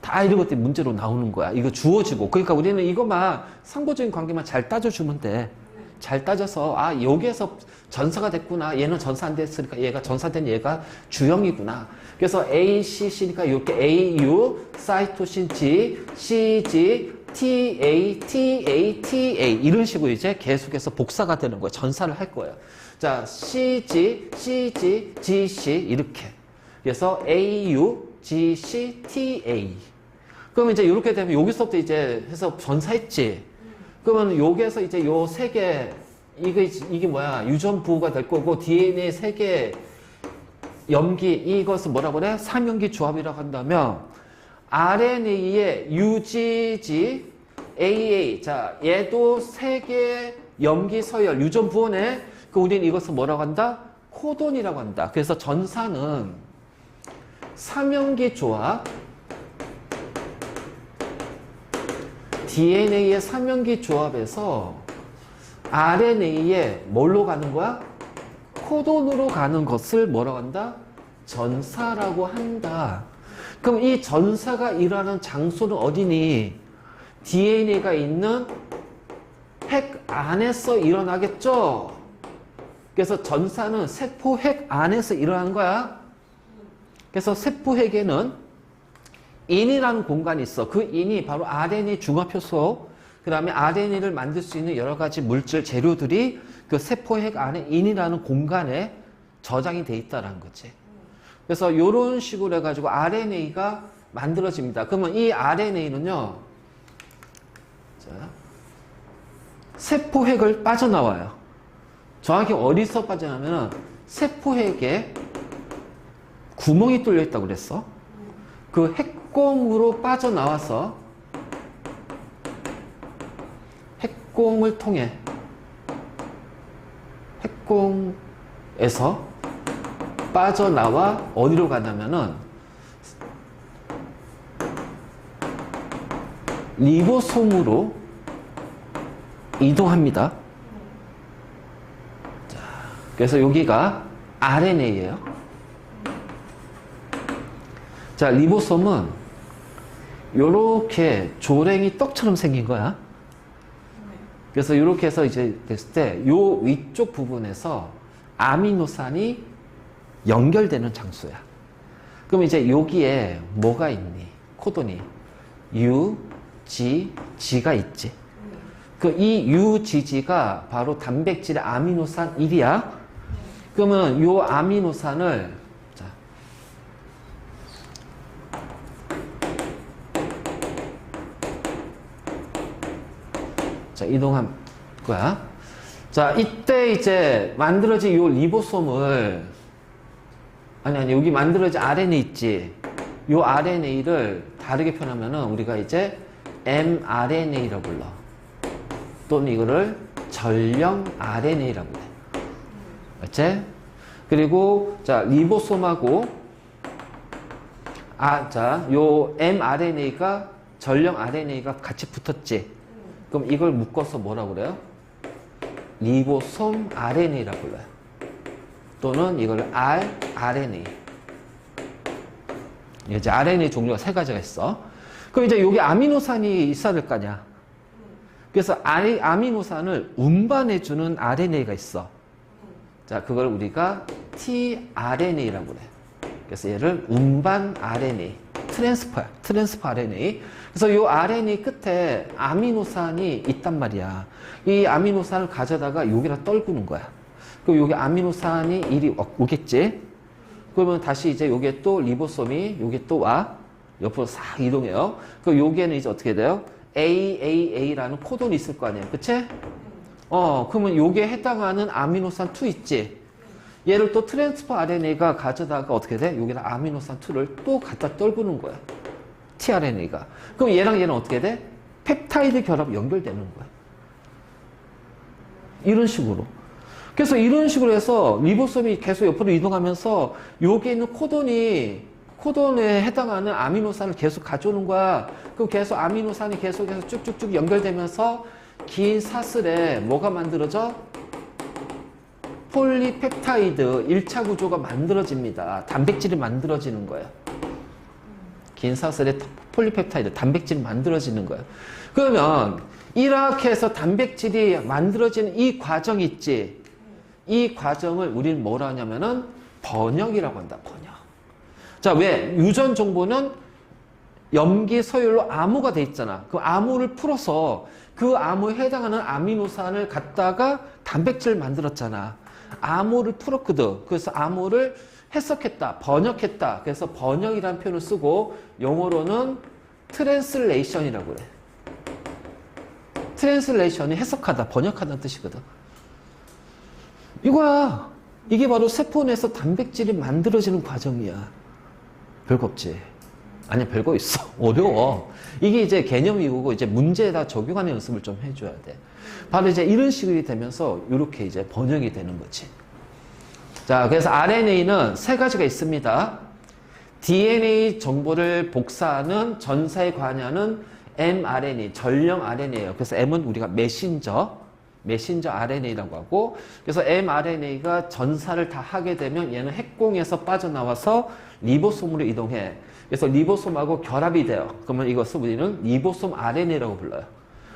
다 이런 것들이 문제로 나오는 거야. 이거 주어지고. 그러니까 우리는 이것만 상보적인 관계만 잘 따져주면 돼. 잘 따져서 여기에서 전사가 됐구나. 얘는 전사 안 됐으니까 얘가 전사된 얘가 주형이구나. 그래서 ACC니까 이렇게 AU, 사이토신 G, CG, TA, TA, TA 이런 식으로 이제 계속해서 복사가 되는 거야. 전사를 할 거예요. 자, CG, CG, GC 이렇게. 그래서 AU, GC, TA. 그러면 이제 이렇게 되면 여기서부터 이제 해서 전사했지. 그러면 여기에서 이제 요 세 개, 이게 뭐야? 유전부가 될 거고, DNA 세 개 염기, 이것을 뭐라고 그래? 삼염기 조합이라고 한다면, RNA의 UGG, AA. 자, 얘도 세 개 염기 서열, 유전부네. 그 우리는 이것을 뭐라고 한다? 코돈이라고 한다. 그래서 전사는 삼염기 조합, DNA의 삼염기 조합에서 RNA에 뭘로 가는 거야? 코돈으로 가는 것을 뭐라고 한다? 전사라고 한다. 그럼 이 전사가 일어나는 장소는 어디니? DNA가 있는 핵 안에서 일어나겠죠? 그래서 전사는 세포 핵 안에서 일어나는 거야. 그래서 세포 핵에는 인이라는 공간이 있어. 그 인이 바로 RNA 중화효소, 그 다음에 RNA를 만들 수 있는 여러 가지 물질, 재료들이 그 세포 핵 안에 인이라는 공간에 저장이 돼 있다는 거지. 그래서 이런 식으로 해가지고 RNA가 만들어집니다. 그러면 이 RNA는요, 자, 세포 핵을 빠져나와요. 정확히 어디서 빠져나오면은 세포핵에 구멍이 뚫려 있다고 그랬어. 그 핵공으로 빠져나와서 핵공을 통해 핵공에서 빠져나와 어디로 가냐면은 리보솜으로 이동합니다. 자, 그래서 여기가 RNA예요. 자, 리보솜은 요렇게 조랭이 떡처럼 생긴 거야. 그래서 이렇게 해서 이제 됐을 때 요 위쪽 부분에서 아미노산이 연결되는 장소야. 그럼 이제 여기에 뭐가 있니? 코돈이 U, G, G가 있지. 그 이 UGG가 바로 단백질의 아미노산 1이야. 그러면 요 아미노산을 자, 이동한 거야. 자, 이때 이제 만들어진 요 리보솜을 아니 여기 만들어진 RNA 있지. 요 RNA를 다르게 표현하면은 우리가 이제 mRNA라고 불러. 또는 이거를 전령 RNA라고 해. 맞지? 그리고 자, 리보솜하고 요 mRNA가 전령 RNA가 같이 붙었지. 그럼 이걸 묶어서 뭐라고 그래요? 리보솜 RNA라고 불러요. 또는 이걸 rRNA. 이제 RNA 종류가 세 가지가 있어. 그럼 이제 여기 아미노산이 있어야 될 거 아니야. 그래서 아미노산을 운반해주는 RNA가 있어. 자, 그걸 우리가 tRNA라고 그래. 그래서 얘를 운반 RNA, 트랜스퍼 RNA. 그래서 이 RNA 끝에 아미노산이 있단 말이야. 이 아미노산을 가져다가 여기다 떨구는 거야. 그럼 여기 아미노산이 이리 오겠지? 그러면 다시 이제 여기에 또 리보솜이 여기 또 와. 옆으로 싹 이동해요. 그럼 여기에는 이제 어떻게 돼요? AAA라는 코돈이 있을 거 아니에요. 그치? 그러면 여기에 해당하는 아미노산 2 있지? 얘를 또 트랜스퍼 RNA가 가져다가 어떻게 돼? 여기다 아미노산 2를 또 갖다 떨구는 거야. tRNA가. 그럼 얘랑 얘는 어떻게 돼? 펩타이드 결합 연결되는 거야. 이런 식으로. 그래서 이런 식으로 해서 리보솜이 계속 옆으로 이동하면서 여기 있는 코돈에 해당하는 아미노산을 계속 가져오는 거야. 그럼 계속 아미노산이 계속해서 쭉쭉쭉 연결되면서 긴 사슬에 뭐가 만들어져? 폴리펩타이드 1차 구조가 만들어집니다. 단백질이 만들어지는 거예요. 긴 사슬에 폴리펩타이드 단백질이 만들어지는 거예요. 그러면 이렇게 해서 단백질이 만들어지는 이 과정 있지? 이 과정을 우리는 뭐라 하냐면은 번역이라고 한다. 번역. 자, 왜? 유전 정보는 염기 서열로 암호가 돼 있잖아. 그 암호를 풀어서 그 암호에 해당하는 아미노산을 갖다가 단백질을 만들었잖아. 암호를 풀었거든. 그래서 암호를 해석했다, 번역했다. 그래서 번역이라는 표현을 쓰고 영어로는 트랜슬레이션이라고 그래. 트랜슬레이션이 해석하다, 번역하다는 뜻이거든. 이거야. 이게 바로 세포 내에서 단백질이 만들어지는 과정이야. 별거 없지. 아니야, 별거 있어. 어려워. 이게 이제 개념이고 이제 문제에다 적용하는 연습을 좀 해줘야 돼. 바로 이제 이런 식이 되면서 이렇게 이제 번역이 되는 거지. 자, 그래서 RNA는 세 가지가 있습니다. DNA 정보를 복사하는 전사에 관여하는 mRNA, 전령 RNA예요. 그래서 M은 우리가 메신저 메신저 RNA라고 하고, 그래서 mRNA가 전사를 다 하게 되면 얘는 핵공에서 빠져나와서 리보솜으로 이동해. 그래서 리보솜하고 결합이 돼요. 그러면 이것을 우리는 리보솜 RNA라고 불러요.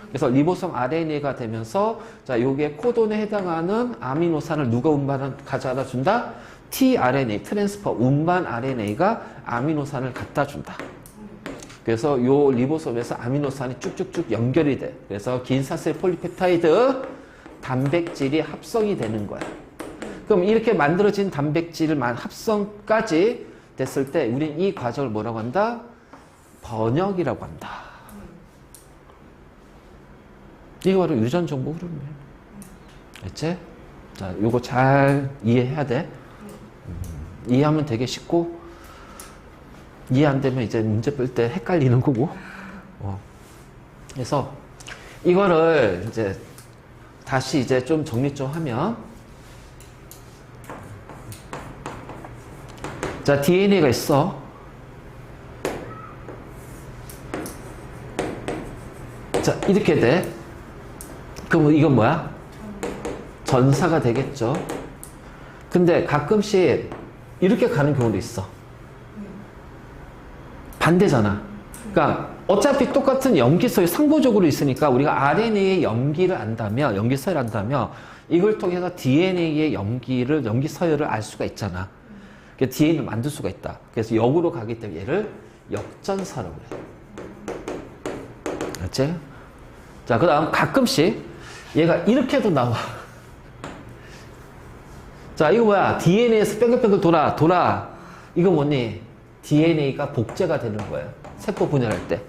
그래서 리보솜 RNA가 되면서 자, 요게 코돈에 해당하는 아미노산을 누가 가져다 준다? tRNA, 트랜스퍼 운반 RNA가 아미노산을 갖다 준다. 그래서 요 리보솜에서 아미노산이 쭉쭉쭉 연결이 돼. 그래서 긴사슬 폴리펩타이드 단백질이 합성이 되는 거야. 그럼 이렇게 만들어진 단백질 합성까지 됐을 때 우리는 이 과정을 뭐라고 한다? 번역이라고 한다. 이게 바로 유전 정보 흐름이에요. 알지? 자, 요거 잘 이해해야 돼. 이해하면 되게 쉽고, 이해 안 되면 이제 문제 풀 때 헷갈리는 거고. 그래서 이거를 이제 다시 이제 좀 정리 좀 하면, 자, DNA가 있어. 자, 이렇게 돼. 그럼 이건 뭐야? 전사가 되겠죠. 근데 가끔씩 이렇게 가는 경우도 있어. 반대잖아. 그러니까 어차피 똑같은 염기서열 상부적으로 있으니까 우리가 RNA의 염기를 안다면, 염기서열을 안다면 이걸 통해서 DNA의 염기서열을 알 수가 있잖아. 그래서 DNA를 만들 수가 있다. 그래서 역으로 가기 때문에 얘를 역전사라고 그래. 알지? 자, 그 다음 가끔씩 얘가 이렇게도 나와. 자, 이거 뭐야? DNA에서 뺑글뺑글 돌아. 이거 뭐니? DNA가 복제가 되는 거예요. 세포 분열할 때.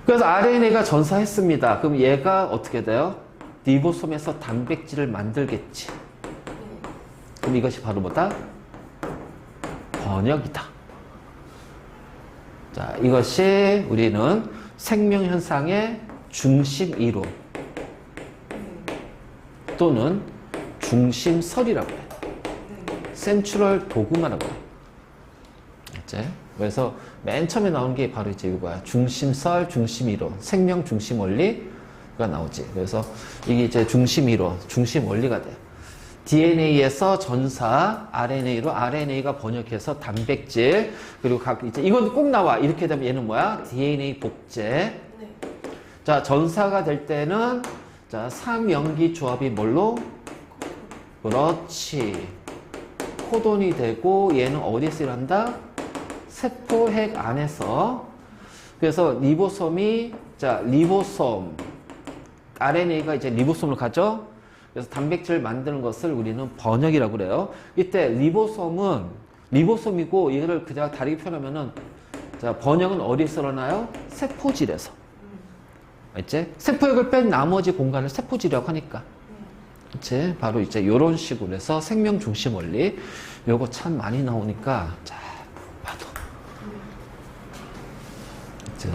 그래서 RNA가 전사했습니다. 그럼 얘가 어떻게 돼요? 리보솜에서 단백질을 만들겠지. 그럼 이것이 바로 뭐다? 번역이다. 자, 이것이 우리는 생명현상의 중심 이론 또는 중심설이라고 해요. 센트럴 도그마라고 해요. 알지? 그래서 맨 처음에 나온 게 바로 이제 이거야. 중심설, 중심이론, 생명 중심 원리가 나오지. 그래서 이게 이제 중심 이론, 중심 원리가 돼요. DNA에서 전사, RNA로 RNA가 번역해서 단백질, 그리고 이제 이건 꼭 나와. 이렇게 되면 얘는 뭐야? DNA 복제. 자, 전사가 될 때는 자, 3연기 조합이 뭘로? 그렇지. 코돈이 되고 얘는 어디서 일한다? 세포핵 안에서. 그래서 리보솜이 자, 리보솜 RNA가 이제 리보솜을 가져. 그래서 단백질을 만드는 것을 우리는 번역이라고 그래요. 이때 리보솜이고 얘를 그냥 다르게 표현하면은 자, 번역은 어디서 일어나요? 세포질에서. 알지? 세포액을 뺀 나머지 공간을 세포질이라고 하니까. 그치? 바로 이제 이런 식으로 해서 생명 중심 원리. 요거 참 많이 나오니까 자, 봐도. 그치?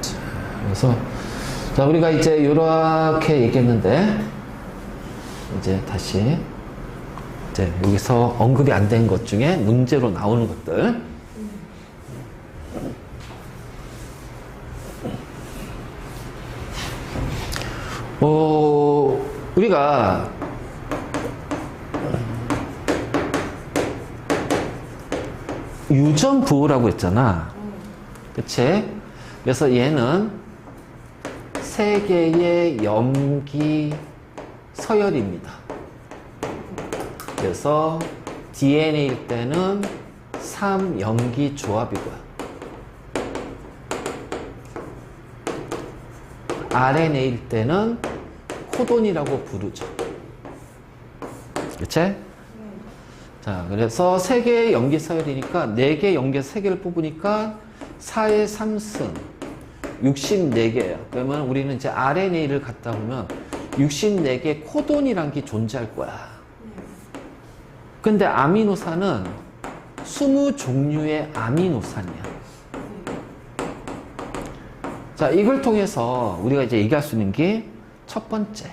자, 그래서 자, 우리가 이제 이렇게 얘기했는데 이제 다시 이제 여기서 언급이 안 된 것 중에 문제로 나오는 것들. 우리가 유전부호라고 했잖아. 그치? 그래서 얘는 세 개의 염기 서열입니다. 그래서 DNA일 때는 3염기 조합이고요. RNA일 때는 코돈이라고 부르죠. 그치? 자, 그래서 3개의 염기 서열이니까 4개의 염기 3개를 뽑으니까 4의 3승 64개예요. 그러면 우리는 이제 RNA를 갖다 보면 64개의 코돈이란 게 존재할 거야. 근데 아미노산은 20종류의 아미노산이야. 자, 이걸 통해서 우리가 이제 얘기할 수 있는 게 첫 번째.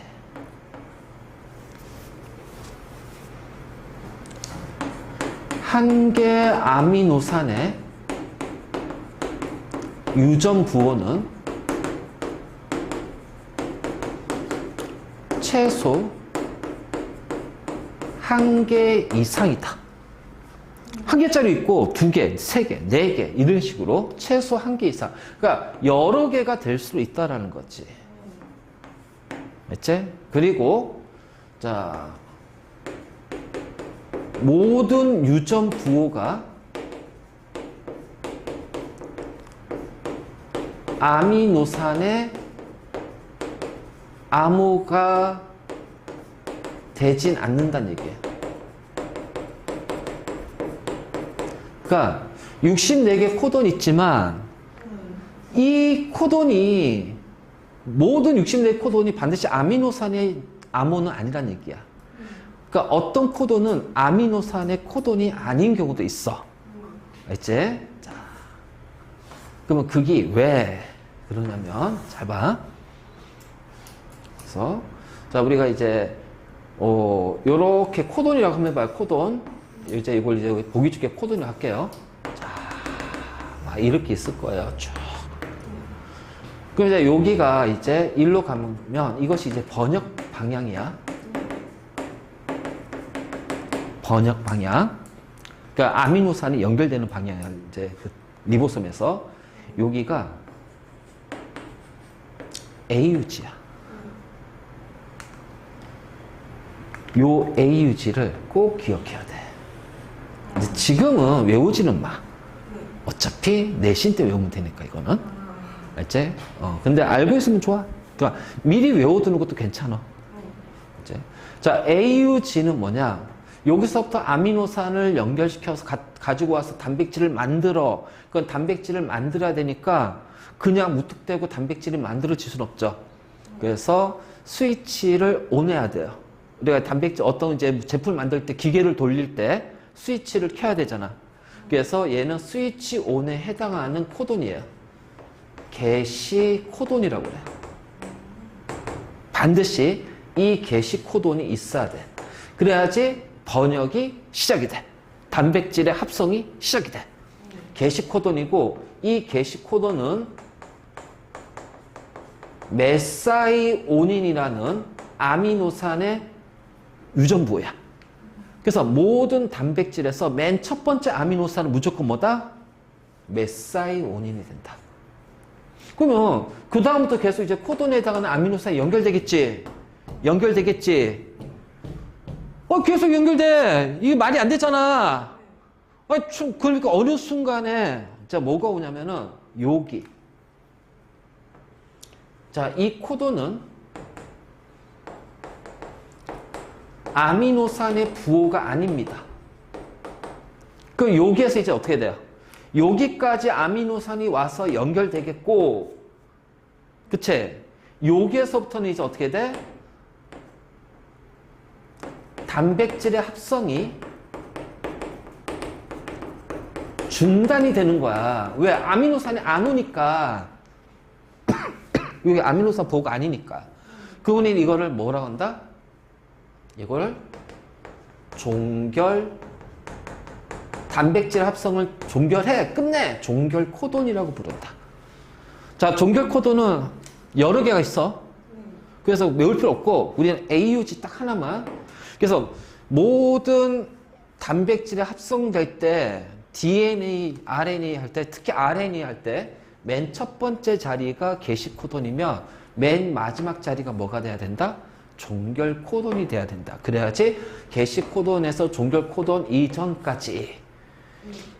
한 개 아미노산에 유전 부호는 최소 1개 이상이다. 1개짜리 있고 2개, 3개, 4개 이런 식으로 최소 1개 이상. 그러니까 여러 개가 될 수도 있다라는 거지. 알지? 그리고 자 모든 유전 부호가 아미노산의 암호가 되진 않는다는 얘기예요. 그러니까 64개 코돈 있지만 이 코돈이 모든 64개 코돈이 반드시 아미노산의 암호는 아니란 얘기야. 그러니까 어떤 코돈은 아미노산의 코돈이 아닌 경우도 있어. 알지? 자, 그러면 그게 왜 그러냐면 잘 봐. 그래서 자 우리가 이제 요렇게 코돈이라고 한번 해봐요. 코돈. 이제 이걸 이제 보기 좋게 코돈을 할게요. 자, 막 이렇게 있을 거예요. 쭉. 그럼 이제 여기가 이제 일로 가면 이것이 이제 번역 방향이야. 번역 방향. 그러니까 아미노산이 연결되는 방향이야. 이제 그 리보솜에서 여기가 AUG야. 요 AUG를 꼭 기억해야 돼. 근데 지금은 외우지는 마. 어차피 내신 때 외우면 되니까 이거는. 알지? 근데 알고 있으면 좋아. 그러니까 미리 외워두는 것도 괜찮아. 알지? 자, AUG는 뭐냐? 여기서부터 아미노산을 연결시켜서 가지고 와서 단백질을 만들어. 그건 단백질을 만들어야 되니까 그냥 무턱대고 단백질이 만들어질 수는 없죠. 그래서 스위치를 온해야 돼요. 우리가 단백질 어떤 이제 제품을 만들 때 기계를 돌릴 때 스위치를 켜야 되잖아. 그래서 얘는 스위치 온에 해당하는 코돈이에요. 게시 코돈이라고 그래. 반드시 이 게시 코돈이 있어야 돼. 그래야지 번역이 시작이 돼. 단백질의 합성이 시작이 돼. 게시 코돈이고 이 게시 코돈은 메사이오닌이라는 아미노산의 유전부호야. 그래서 모든 단백질에서 맨 첫 번째 아미노산은 무조건 뭐다? 메사이오닌이 된다. 그러면 그 다음부터 계속 이제 코돈에 해당하는 아미노산이 연결되겠지? 연결되겠지? 계속 연결돼. 이게 말이 안 되잖아. 그러니까 어느 순간에 자 뭐가 오냐면은 여기. 자, 이 코돈은 아미노산의 부호가 아닙니다. 그럼 여기에서 이제 어떻게 돼요? 여기까지 아미노산이 와서 연결되겠고, 그치? 여기에서부터는 이제 어떻게 돼? 단백질의 합성이 중단이 되는 거야. 왜? 아미노산이 안 오니까. 여기 아미노산 부호가 아니니까. 그분이 이거를 뭐라고 한다? 이걸 종결, 단백질 합성을 종결해, 끝내. 종결 코돈이라고 부른다. 자, 종결 코돈은 여러 개가 있어. 그래서 외울 필요 없고, 우리는 AUG 딱 하나만. 그래서 모든 단백질이 합성될 때, DNA, RNA 할 때, 특히 RNA 할 때, 맨 첫 번째 자리가 게시 코돈이며, 맨 마지막 자리가 뭐가 돼야 된다? 종결 코돈이 돼야 된다. 그래야지 게시 코돈에서 종결 코돈 이전까지.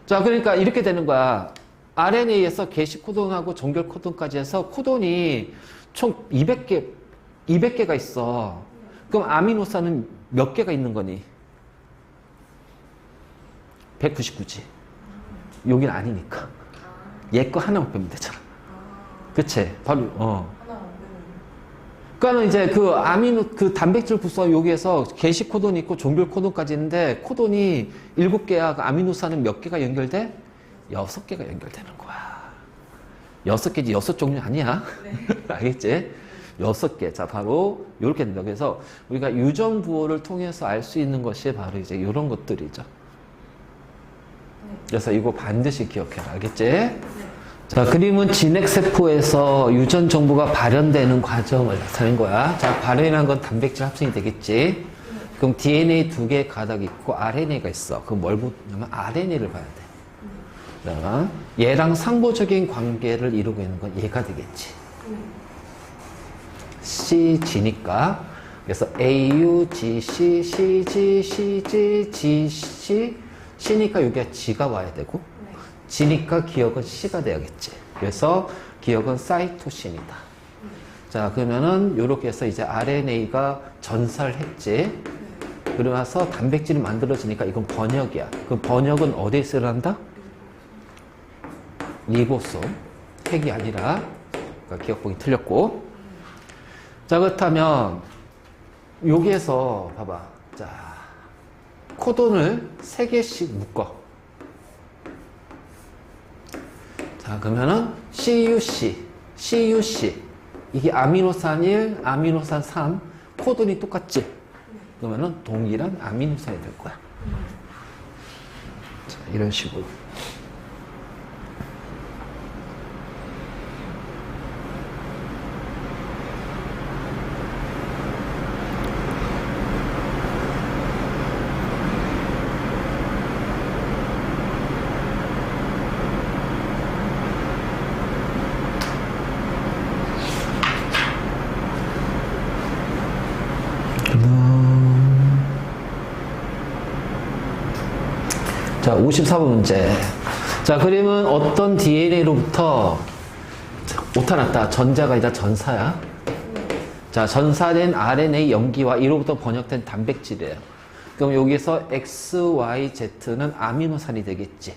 자, 그러니까 이렇게 되는 거야. RNA에서 게시 코돈하고 종결 코돈까지 해서 코돈이 총 200개가 있어. 그럼 아미노산은 몇 개가 있는 거니? 199지. 여긴 아니니까. 얘 거 하나만 빼면 되잖아. 그치? 바로, 그러니까 이제 그 단백질 부서 여기에서 게시 코돈이 있고 종결 코돈까지 있는데 코돈이 7개야. 그 아미노산은 몇 개가 연결돼? 6개가 연결되는 거야. 6개지 6종류 아니야. 네. 알겠지? 6개. 자, 바로 이렇게 된다. 그래서 우리가 유전 부호를 통해서 알 수 있는 것이 바로 이제 이런 것들이죠. 그래서 이거 반드시 기억해라. 알겠지? 네. 자, 그림은 진핵세포에서 유전 정보가 발현되는 과정을 나타낸 거야. 자, 발현이라는 건 단백질 합성이 되겠지. 그럼 DNA 두 개의 가닥이 있고 RNA가 있어. 그럼 뭘 보냐면 RNA를 봐야 돼. 자, 얘랑 상호적인 관계를 이루고 있는 건 얘가 되겠지. CG니까. 그래서 AU, GC, CG, CG, GC, C니까 여기가 G가 와야 되고, G니까 기억은 C가 돼야겠지. 그래서 기억은 사이토신이다. 자, 그러면은 요렇게 해서 이제 RNA가 전사를 했지. 그러면서 단백질이 만들어지니까 이건 번역이야. 그 번역은 어디에 쓰란다? 리보솜. 핵이 아니라. 그러니까 기억법이 틀렸고. 자, 그렇다면 여기에서 봐봐. 자, 코돈을 3개씩 묶어. 자, 그러면은 CUC. 이게 아미노산 1, 아미노산 3. 코돈이 똑같지? 그러면은 동일한 아미노산이 될 거야. 자, 이런 식으로. 자, 54번 문제. 자, 그림은 어떤 DNA로부터 오타 났다. 전자가 아니라 전사야. 자, 전사된 RNA 염기와 이로부터 번역된 단백질이에요. 그럼 여기서 X, Y, Z는 아미노산이 되겠지.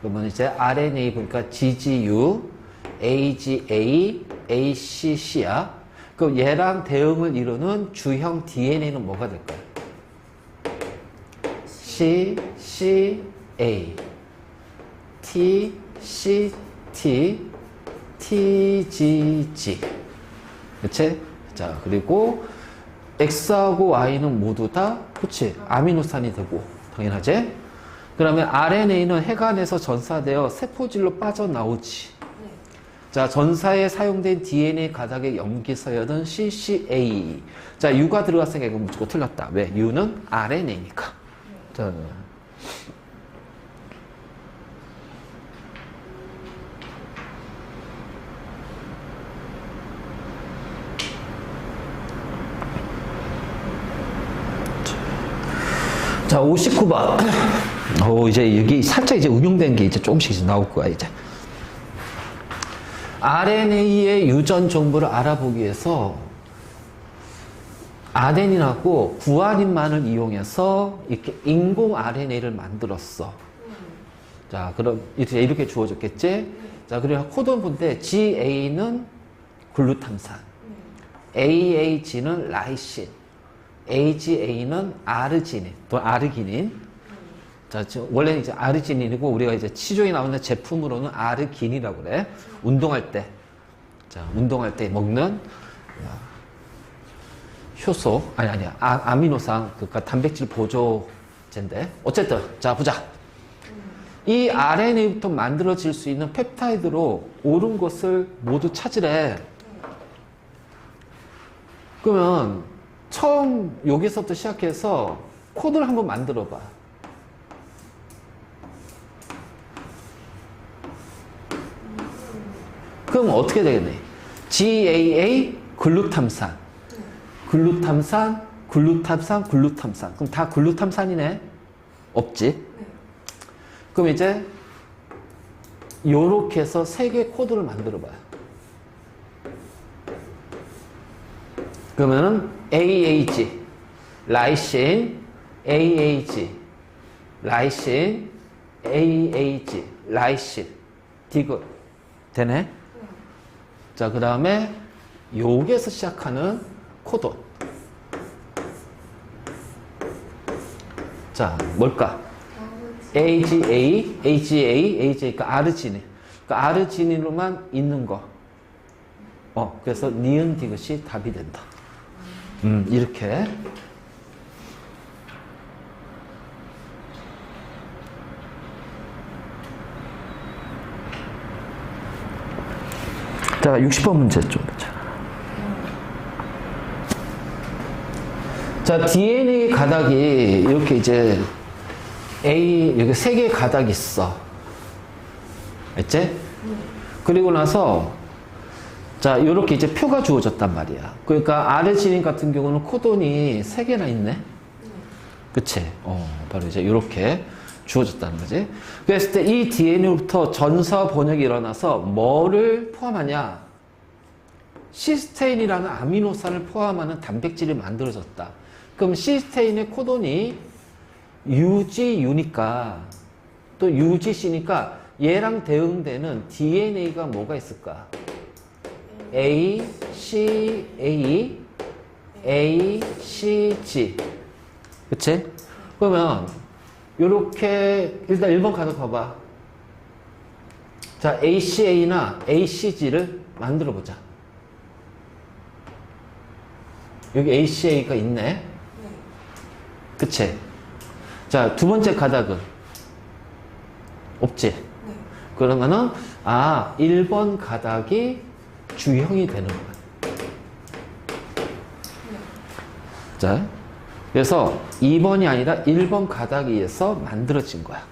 그러면 이제 RNA 보니까 GGU, AGA, ACC야. 그럼 얘랑 대응을 이루는 주형 DNA는 뭐가 될까요? CCA, TCT, TGG. 그치? 자, 그리고 X하고 Y는 모두 다, 그치? 아미노산이 되고, 당연하지? 그러면 RNA는 핵안에서 전사되어 세포질로 빠져나오지. 자, 전사에 사용된 DNA 가닥의 염기 서열은 CCA. 자, U가 들어갔으니까 이거 무조건 틀렸다. 왜? U는 RNA니까. 자, 자, 59번. 이제 여기 살짝 이제 응용된 게 이제 조금씩 이제 나올 거야, 이제. RNA의 유전 정보를 알아보기 위해서 아데닌하고 구아닌만을 이용해서 이렇게 인공 RNA를 만들었어. 자, 그럼 이렇게 주어졌겠지? 자, 그리고 코돈 본데 GA는 글루탐산, AAG는 라이신, AGA는 아르지닌, 또 아르기닌. 자, 원래는 이제 아르지닌이고 우리가 이제 시중에 나오는 제품으로는 아르긴이라고 그래. 운동할 때. 자, 운동할 때 먹는 효소, 아니야. 아미노산, 그러니까 단백질 보조제인데. 어쨌든, 자, 보자. 이 RNA부터 만들어질 수 있는 펩타이드로 옳은 것을 모두 찾으래. 그러면 처음 여기서부터 시작해서 코드를 한번 만들어 봐. 그럼 어떻게 되겠네? GAA 글루탐산, 글루탐산, 글루탐산, 글루탐산. 그럼 다 글루탐산이네? 없지? 그럼 이제 요렇게 해서 3개 코드를 만들어 봐요. 그러면은 AAG, 라이신, AAG, 라이신, AAG, 라이신, 디귿. 되네? 자, 그 다음에 여기에서 시작하는 코돈. 자, 뭘까? AGA, AGA, AGA가 아르지닌. 그러니까 아르지닌으로만 있는 거. 그래서 니은 디귿이 답이 된다. 이렇게. 자, 60번 문제 좀 보자. 자, DNA 가닥이 이렇게 이제 여기 3개의 가닥이 있어. 알지? 그리고 나서 자, 이렇게 이제 표가 주어졌단 말이야. 그러니까 아르지닌 같은 경우는 코돈이 3개나 있네. 그치? 바로 이제 이렇게 주어졌다는 거지. 그랬을 때 이 DNA로부터 전사 번역이 일어나서 뭐를 포함하냐? 시스테인이라는 아미노산을 포함하는 단백질이 만들어졌다. 그럼 시스테인의 코돈이 UGU니까 또 UGC니까 얘랑 대응되는 DNA가 뭐가 있을까? A, C, A, A, C, G. 그치? 그러면 요렇게 일단 1번 가서 봐봐. 자, ACA나 ACG를 만들어 보자. 여기 ACA가 있네. 그치? 자, 두 번째 가닥은 없지? 그러면은 1번 가닥이 주형이 되는 거야. 자, 그래서 2번이 아니라 1번 가닥에 의해서 만들어진 거야.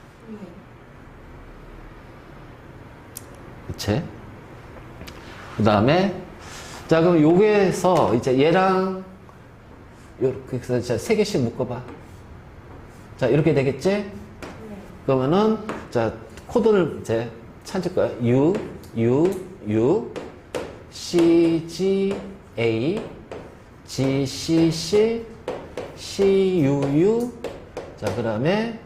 그치? 그 다음에, 자, 그럼 요게서 이제 얘랑, 이렇게 해서 3개씩 묶어봐. 자, 이렇게 되겠지? 그러면은, 자, 코드를 이제 찾을 거야. U, C, G, A, G, C, C, C, U. 자, 그 다음에,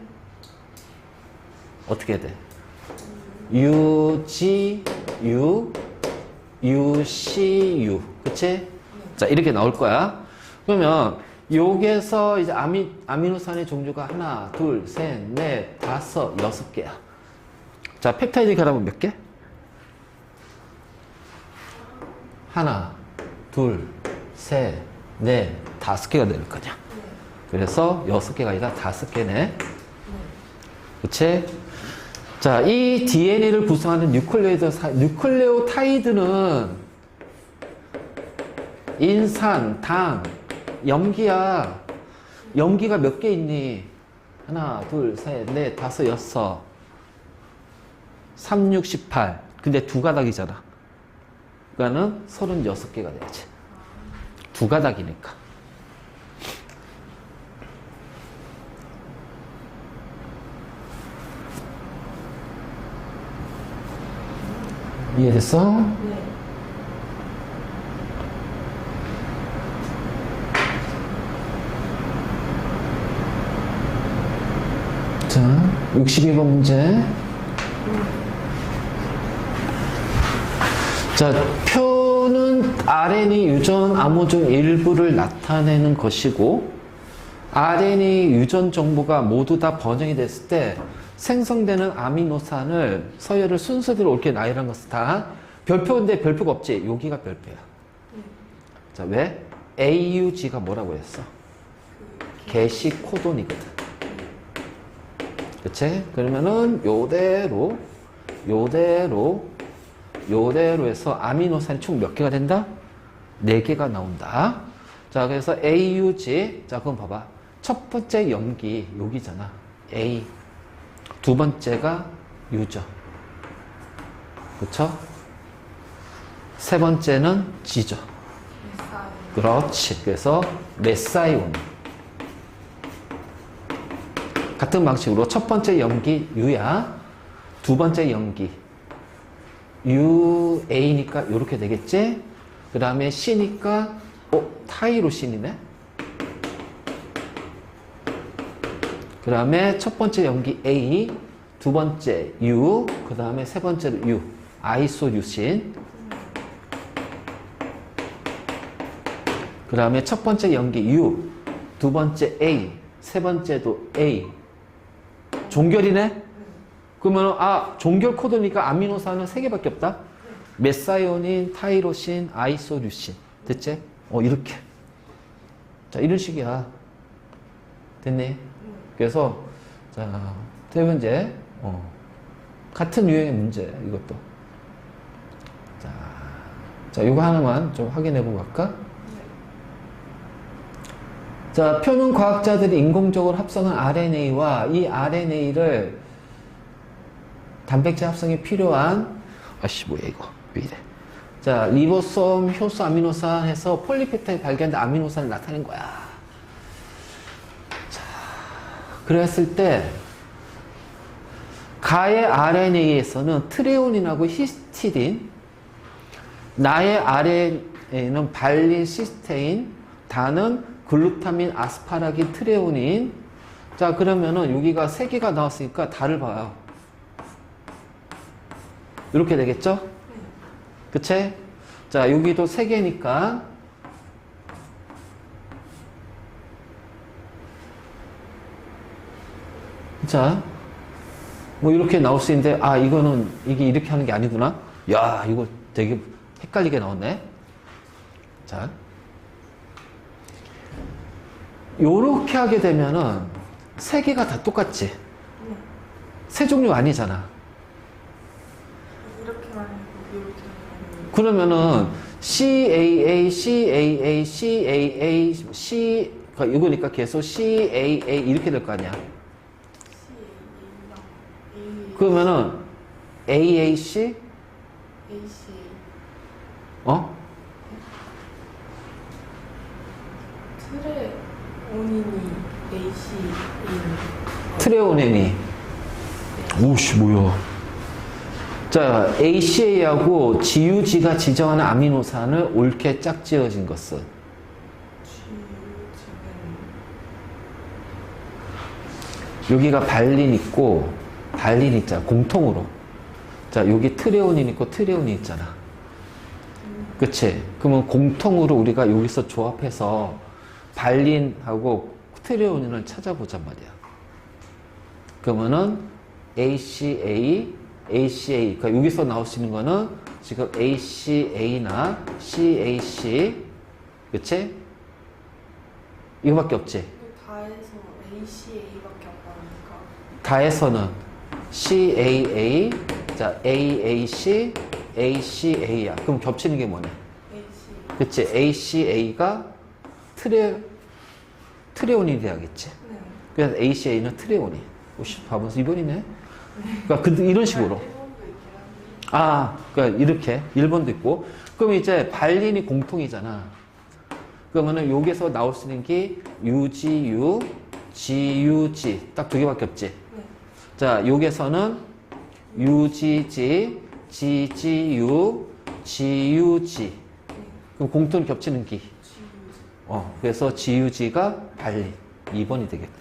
어떻게 돼? U, G, U, U, C, U. 그치? 자, 이렇게 나올 거야. 그러면, 여기에서 이제 아미노산의 종류가 하나, 둘, 셋, 넷, 다섯, 6개야. 자, 펩타이드 결합은 몇 개? 하나, 둘, 셋, 넷, 5개가 될 거냐. 그래서 6개가 아니라 5개네. 그치? 자, 이 DNA를 구성하는 뉴클레오타이드는 인산, 당, 염기야. 염기가 몇 개 있니? 하나, 둘, 셋, 넷, 다섯, 6. 3, 6, 18. 근데 두 가닥이잖아. 그러니까는 36개가 돼야지. 두 가닥이니까. 이해됐어? 네. 자, 62번 문제. 자, 표는 RNA 유전 암호 중 일부를 나타내는 것이고, RNA 유전 정보가 모두 다 번역이 됐을 때 생성되는 아미노산을 서열을 순서대로 옳게 나열한 것은 다 별표인데 별표가 없지. 여기가 별표야. 자, 왜? AUG가 뭐라고 했어? 게시 코돈이거든. 그치? 그러면은 요대로 해서 아미노산이 총 몇 개가 된다? 4개가 나온다. 자, 그래서 AUG. 자, 그럼 봐봐. 첫 번째 염기 여기잖아. A. 두 번째가 U죠. 그쵸? 세 번째는 G죠. 그렇지. 그래서 메사이온. 같은 방식으로 첫 번째 염기 U야. 두 번째 염기 UA니까 이렇게 되겠지? 그 다음에 C니까 타이로신이네. 그 다음에 첫 번째 염기 A, 두 번째 U, 그 다음에 세 번째로 U, 아이소류신. 그 다음에 첫 번째 염기 U, 두 번째 A, 세 번째도 A. 종결이네? 그러면 종결 코드니까 아미노산은 3개밖에 없다. 메사이오닌, 타이로신, 아이소류신. 됐지? 이렇게. 자, 이런 식이야. 됐니? 그래서 자, 세 번째 같은 유형의 문제 이것도. 자, 자, 이거 하나만 좀 확인해 보고 갈까? 자, 표는 과학자들이 인공적으로 합성한 RNA와 이 RNA를 단백질 합성에 필요한, 아씨, 뭐야, 이거. 왜 이래. 자, 리보솜, 효소, 아미노산 해서 폴리펩타이드 발견된 아미노산을 나타낸 거야. 자, 그랬을 때, 가의 RNA에서는 트레오닌하고 히스티딘, 나의 RNA는 발린, 시스테인, 다는 글루타민, 아스파라긴, 트레오닌. 자, 그러면은 여기가 3개가 나왔으니까 다를 봐요. 이렇게 되겠죠? 그치? 자, 여기도 3개니까. 자, 뭐 이렇게 나올 수 있는데, 아, 이거는, 이게 이렇게 하는 게 아니구나? 야, 이거 되게 헷갈리게 나왔네. 자. 요렇게 하게 되면은, 3개가 다 똑같지? 세 종류 아니잖아. 이렇게만 해도 이렇게 하면 그러면은 CAA, CAA, CAA, C 이거니까 계속 CAA 이렇게 될 거 아니야. 그러면은 AAC, AC 어? 트레오닌이 AC인 트레오닌이. 오씨 뭐야? 자, ACA하고 GUG가 지정하는 아미노산을 옳게 짝지어진 것은 여기가 발린 있고 발린 있잖아. 공통으로. 자, 여기 트레오닌 있고 트레오닌 있잖아. 그치? 그러면 공통으로 우리가 여기서 조합해서 발린하고 트레오닌을 찾아보잔 말이야. 그러면은 ACA, ACA. 그러니까 여기서 나올 수 있는 거는 지금 ACA나 CAC. 그치? 이거밖에 없지? 다해서 ACA밖에 안 나오니까 다해서는 CAA, 자, AAC, ACA야. 그럼 겹치는 게 뭐냐? AC 그치? ACA가 트레오닌이 돼야겠지? 네. 그래서 ACA는 트레오닌. 오씨, 봐보세요. 이번이네? 그러니까 이런 식으로. 일본도 있긴 한데 아, 그러니까 이렇게. 1번도 있고. 그럼 이제 발린이 공통이잖아. 그러면은 여기서 나올 수 있는 게 UGU, GUG. 딱 2개밖에 없지? 네. 자, 여기서는 UGG, GGU, GUG. 네. 그럼 공통 겹치는 기. GU 그래서 GUG가 발린. 2번이 되겠네.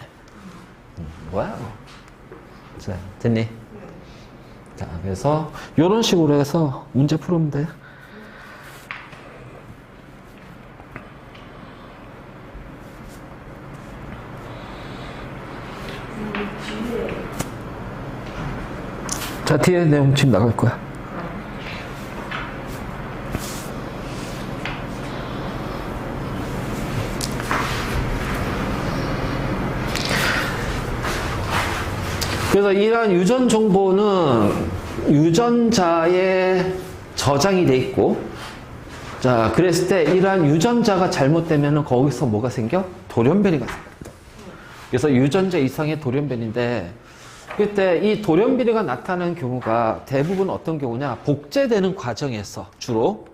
와우. 자, 됐니? 네. 자, 그래서 이런 식으로 해서 문제 풀으면 돼. 자, 뒤에 내용 지금 나갈 거야. 그래서 이러한 유전 정보는 유전자에 저장이 돼 있고, 자, 그랬을 때 이러한 유전자가 잘못되면 거기서 뭐가 생겨? 돌연변이가 생겨. 그래서 유전자 이상의 돌연변인데, 그때 이 돌연변이가 나타나는 경우가 대부분 어떤 경우냐? 복제되는 과정에서 주로,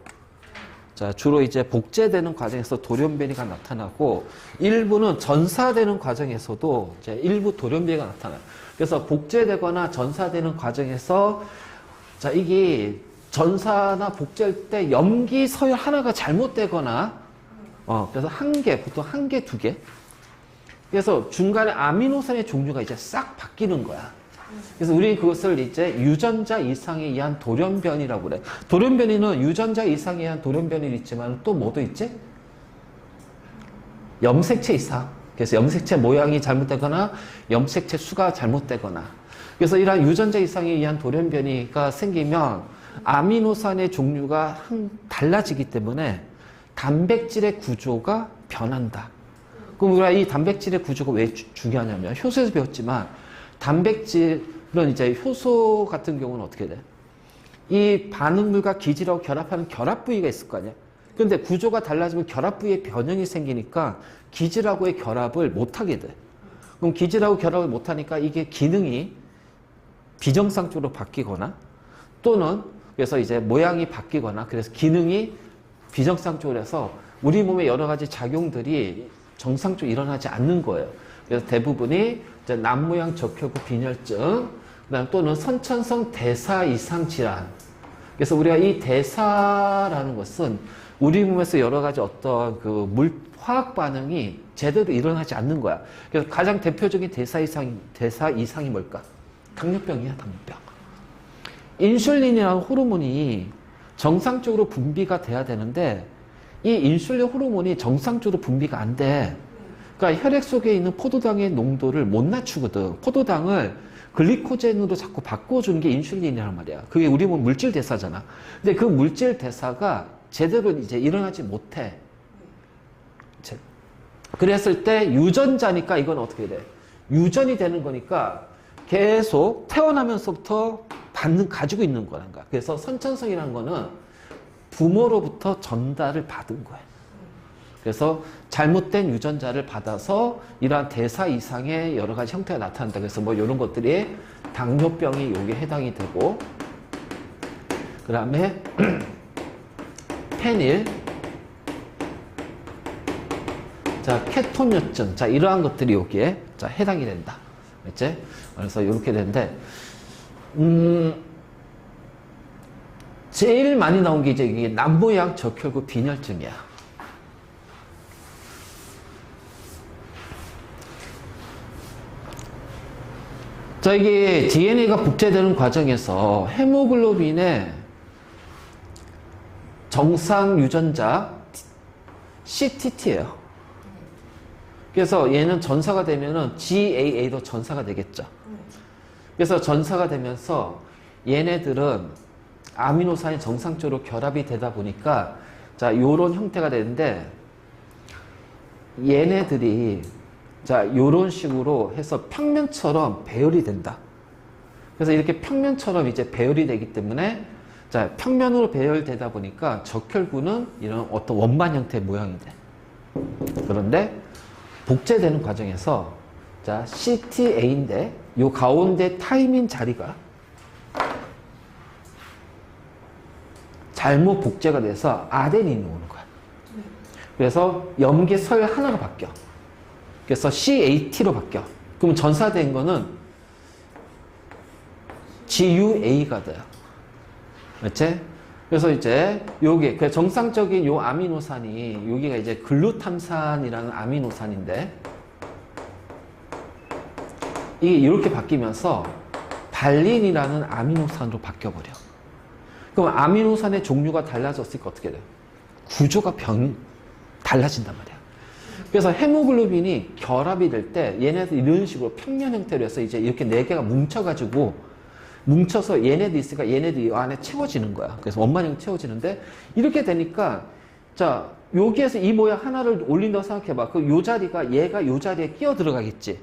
자, 주로 이제 복제되는 과정에서 돌연변이가 나타나고, 일부는 전사되는 과정에서도 이제 일부 돌연변이가 나타나요. 그래서 복제되거나 전사되는 과정에서, 자, 이게 전사나 복제할 때 염기 서열 하나가 잘못되거나, 그래서 보통 1개, 2개. 그래서 중간에 아미노산의 종류가 이제 싹 바뀌는 거야. 그래서 우리 그것을 이제 유전자 이상에 의한 돌연변이라고 그래. 돌연변이는 유전자 이상에 의한 돌연변이 있지만 또 뭐도 있지? 염색체 이상. 그래서 염색체 모양이 잘못되거나 염색체 수가 잘못되거나. 그래서 이러한 유전자 이상에 의한 돌연변이가 생기면 아미노산의 종류가 달라지기 때문에 단백질의 구조가 변한다. 그럼 우리가 이 단백질의 구조가 왜 중요하냐면 효소에서 배웠지만 단백질은 이제 효소 같은 경우는 어떻게 돼? 이 반응물과 기질하고 결합하는 결합 부위가 있을 거 아니야. 근데 구조가 달라지면 결합 부위에 변형이 생기니까 기질하고의 결합을 못하게 돼. 그럼 기질하고 결합을 못하니까 이게 기능이 비정상적으로 바뀌거나 또는 그래서 이제 모양이 바뀌거나 그래서 기능이 비정상적으로 해서 우리 몸의 여러 가지 작용들이 정상적으로 일어나지 않는 거예요. 그래서 대부분이 이제 남모양 적혈구 빈혈증, 그다음 또는 선천성 대사 이상 질환. 그래서 우리가 이 대사라는 것은 우리 몸에서 여러 가지 어떤 그 화학 반응이 제대로 일어나지 않는 거야. 그래서 가장 대표적인 대사 이상이 뭘까? 당뇨병이야, 당뇨병. 인슐린이라는 호르몬이 정상적으로 분비가 돼야 되는데 이 인슐린 호르몬이 정상적으로 분비가 안 돼. 그러니까 혈액 속에 있는 포도당의 농도를 못 낮추거든. 포도당을 글리코젠으로 자꾸 바꿔주는 게 인슐린이란 말이야. 그게 우리 몸 물질 대사잖아. 근데 그 물질 대사가 제대로 이제 일어나지 못해. 그랬을 때 유전자니까 이건 어떻게 돼? 유전이 되는 거니까 계속 태어나면서부터 가지고 있는 거란 거야. 그래서 선천성이라는 거는 부모로부터 전달을 받은 거야. 그래서 잘못된 유전자를 받아서 이러한 대사 이상의 여러 가지 형태가 나타난다. 그래서 뭐 이런 것들이 당뇨병이 여기에 해당이 되고, 그 다음에 페닐, 자 케톤요증, 자 이러한 것들이 여기에 자 해당이 된다. 그렇지? 그래서 이렇게 되는데, 제일 많이 나온 게 이제 이게 남모양 적혈구 빈혈증이야. 자, 이게 DNA가 복제되는 과정에서 헤모글로빈의 정상 유전자 CTT예요. 그래서 얘는 전사가 되면은 GAA도 전사가 되겠죠. 그래서 전사가 되면서 얘네들은 아미노산이 정상적으로 결합이 되다 보니까 자, 요런 형태가 되는데 얘네들이 자, 요런 식으로 해서 평면처럼 배열이 된다. 그래서 이렇게 평면처럼 이제 배열이 되기 때문에 자, 평면으로 배열되다 보니까 적혈구는 이런 어떤 원반 형태의 모양이 돼. 그런데 복제되는 과정에서 자, CTA인데 요 가운데 타임인 자리가 잘못 복제가 돼서 아데닌이 오는 거야. 그래서 염기설 하나가 바뀌어. 그래서 CAT로 바뀌어. 그럼 전사된 거는 GUA가 돼요. 그렇지? 그래서 이제 요게 그 정상적인 요 아미노산이 여기가 이제 글루탐산이라는 아미노산인데 이게 이렇게 바뀌면서 발린이라는 아미노산으로 바뀌어버려. 그럼 아미노산의 종류가 달라졌으니까 어떻게 돼요? 구조가 달라진단 말이야. 그래서 헤모글로빈이 결합이 될 때 얘네들 이런 식으로 평면 형태로 해서 이제 이렇게 네 개가 뭉쳐서 얘네들 있으니까 얘네들 이 안에 채워지는 거야. 그래서 원만형 채워지는데 이렇게 되니까 자 여기에서 이 모양 하나를 올린다고 생각해봐. 그 요 자리가 얘가 요 자리에 끼어 들어가겠지.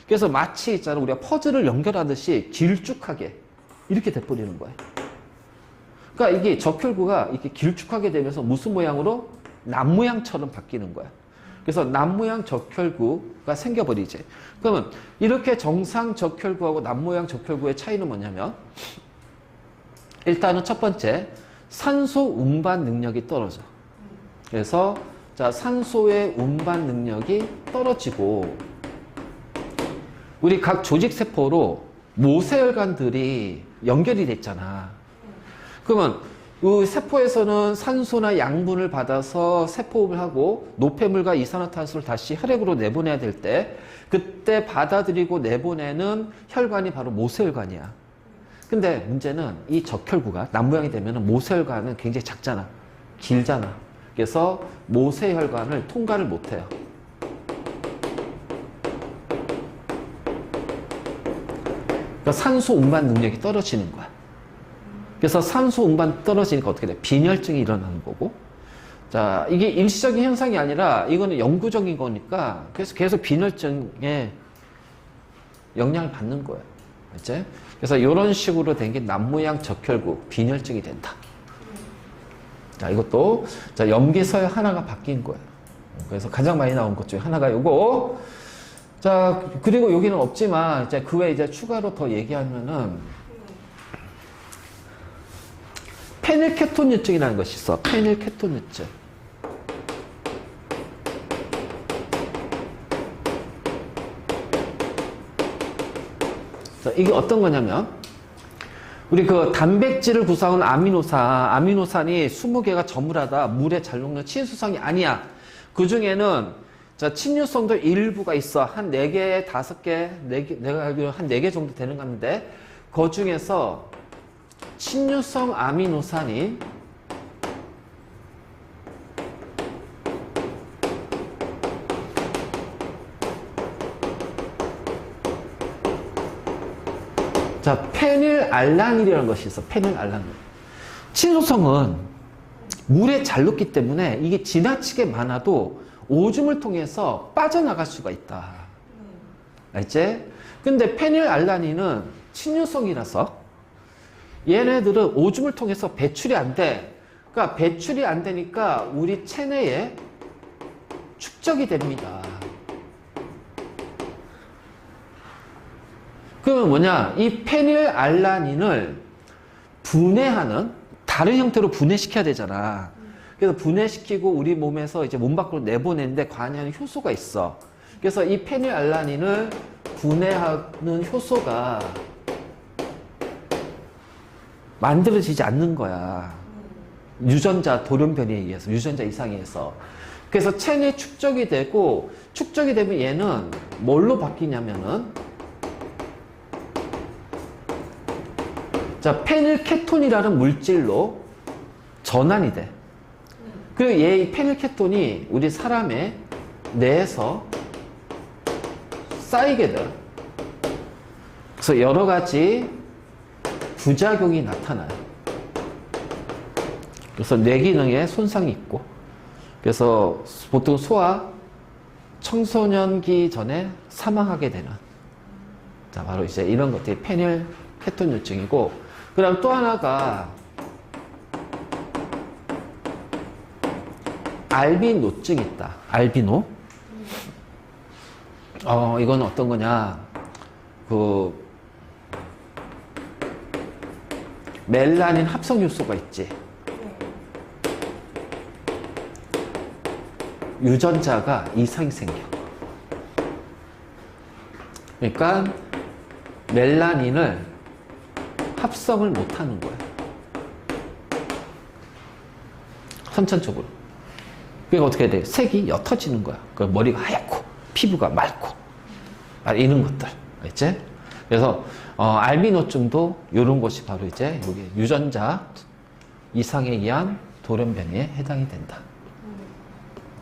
그래서 마치 있잖아 우리가 퍼즐을 연결하듯이 길쭉하게 이렇게 돼버리는 거야. 그러니까 이게 적혈구가 이렇게 길쭉하게 되면서 무슨 모양으로? 남모양처럼 바뀌는 거야. 그래서 남모양 적혈구가 생겨버리지. 그러면 이렇게 정상 적혈구하고 남모양 적혈구의 차이는 뭐냐면 일단은 첫 번째 산소 운반 능력이 떨어져. 그래서 자 산소의 운반 능력이 떨어지고 우리 각 조직세포로 모세혈관들이 연결이 됐잖아. 그러면 이 세포에서는 산소나 양분을 받아서 세포흡을 하고 노폐물과 이산화탄소를 다시 혈액으로 내보내야 될 때 그때 받아들이고 내보내는 혈관이 바로 모세혈관이야. 근데 문제는 이 적혈구가 남모양이 되면 모세혈관은 굉장히 작잖아. 길잖아. 그래서 모세혈관을 통과를 못해요. 그러니까 산소 운반 능력이 떨어지는 거야. 그래서 산소 운반 떨어지니까 어떻게 돼? 빈혈증이 일어나는 거고. 자, 이게 일시적인 현상이 아니라 이거는 영구적인 거니까 그래서 계속 빈혈증에 영향을 받는 거예요. 이제 그래서 이런 식으로 된 게 남모양 적혈구 빈혈증이 된다. 자, 이것도 자, 염기서열 하나가 바뀐 거예요. 그래서 가장 많이 나온 것 중에 하나가 요거. 자, 그리고 여기는 없지만 이제 그 외에 이제 추가로 더 얘기하면은 페닐케톤유증이라는 것이 있어. 페닐케톤유증. 자, 이게 어떤 거냐면 우리 그 단백질을 구성하는 아미노산이 20개가 저물하다 물에 잘 녹는 친수성이 아니야. 그 중에는 자, 친유성도 일부가 있어. 한 4개, 5개, 4개, 내가 알기로 한 4개 정도 되는 건데, 그 중에서 친유성 아미노산이 자, 페닐알라닐이라는 것이 있어. 페닐알라닐. 친소성은 물에 잘 녹기 때문에 이게 지나치게 많아도 오줌을 통해서 빠져나갈 수가 있다. 알지? 근데 페닐알라닌은 친유성이라서 얘네들은 오줌을 통해서 배출이 안 돼. 그러니까 배출이 안 되니까 우리 체내에 축적이 됩니다. 그러면 뭐냐? 이 페닐알라닌을 분해하는 다른 형태로 분해시켜야 되잖아. 그래서 분해시키고 우리 몸에서 이제 몸 밖으로 내보내는데 관여하는 효소가 있어. 그래서 이 페닐알라닌을 분해하는 효소가 만들어지지 않는 거야. 유전자 돌연변이에 의해서, 유전자 이상에 의해서. 그래서 체내에 축적이 되고, 축적이 되면 얘는 뭘로 바뀌냐면은 자, 페닐케톤이라는 물질로 전환이 돼. 그리고 이 페닐케톤이 우리 사람의 뇌에서 쌓이게 돼. 그래서 여러 가지 부작용이 나타나요. 그래서 뇌 기능에 손상이 있고, 그래서 보통 소아 청소년기 전에 사망하게 되는, 자, 바로 이제 이런 것들이 페닐케톤유증이고, 그 다음 또 하나가 알비노증이 있다. 알비노. 이건 어떤 거냐. 그 멜라닌 합성 요소가 있지. 유전자가 이상이 생겨. 그러니까 멜라닌을 합성을 못 하는 거야. 선천적으로. 그러니까 어떻게 돼? 색이 옅어지는 거야. 그 머리가 하얗고, 피부가 맑고, 이런 것들. 알지? 그래서, 알비노증도 이런 것이 바로 이제 여기 유전자 이상에 의한 돌연변이에 해당이 된다.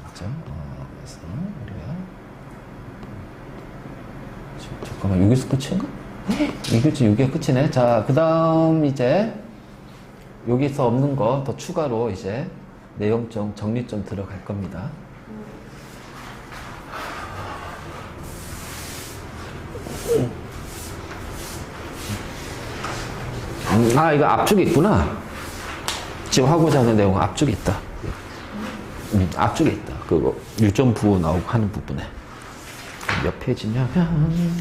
맞죠? 그래서 우리가 잠깐만, 여기서 끝인가? 이게 여기가 끝이네. 자, 그 다음 이제 여기서 없는 거 더 추가로 이제 내용 좀 정리 좀 들어갈 겁니다. 이거 앞쪽에 있구나. 지금 하고자 하는 내용은 앞쪽에 있다. 앞쪽에 있다. 그거 유전부호 나오고 하는 부분에. 몇 페이지냐면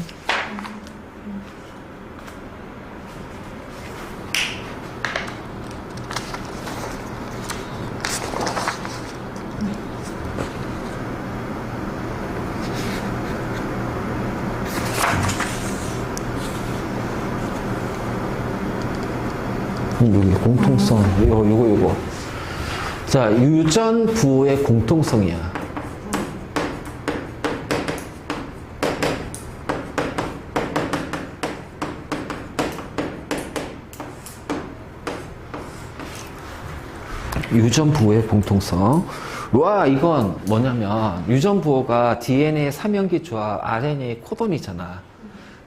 여기 공통성, 요거. 자, 유전부호의 공통성이야. 유전부호의 공통성. 와, 이건 뭐냐면, 유전부호가 DNA 3연기 조합 RNA 코돈이잖아.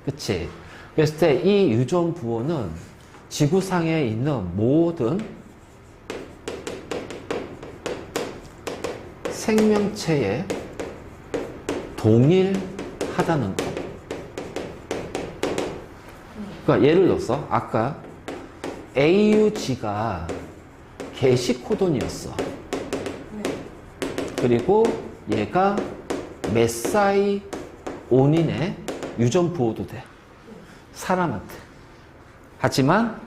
그치? 그랬을 때 이 유전부호는 지구상에 있는 모든 생명체에 동일하다는 것. 그러니까 예를 들어서 아까 AUG가 게시 코돈이었어. 그리고 얘가 메사이온인의 유전 부호도 돼. 사람한테. 하지만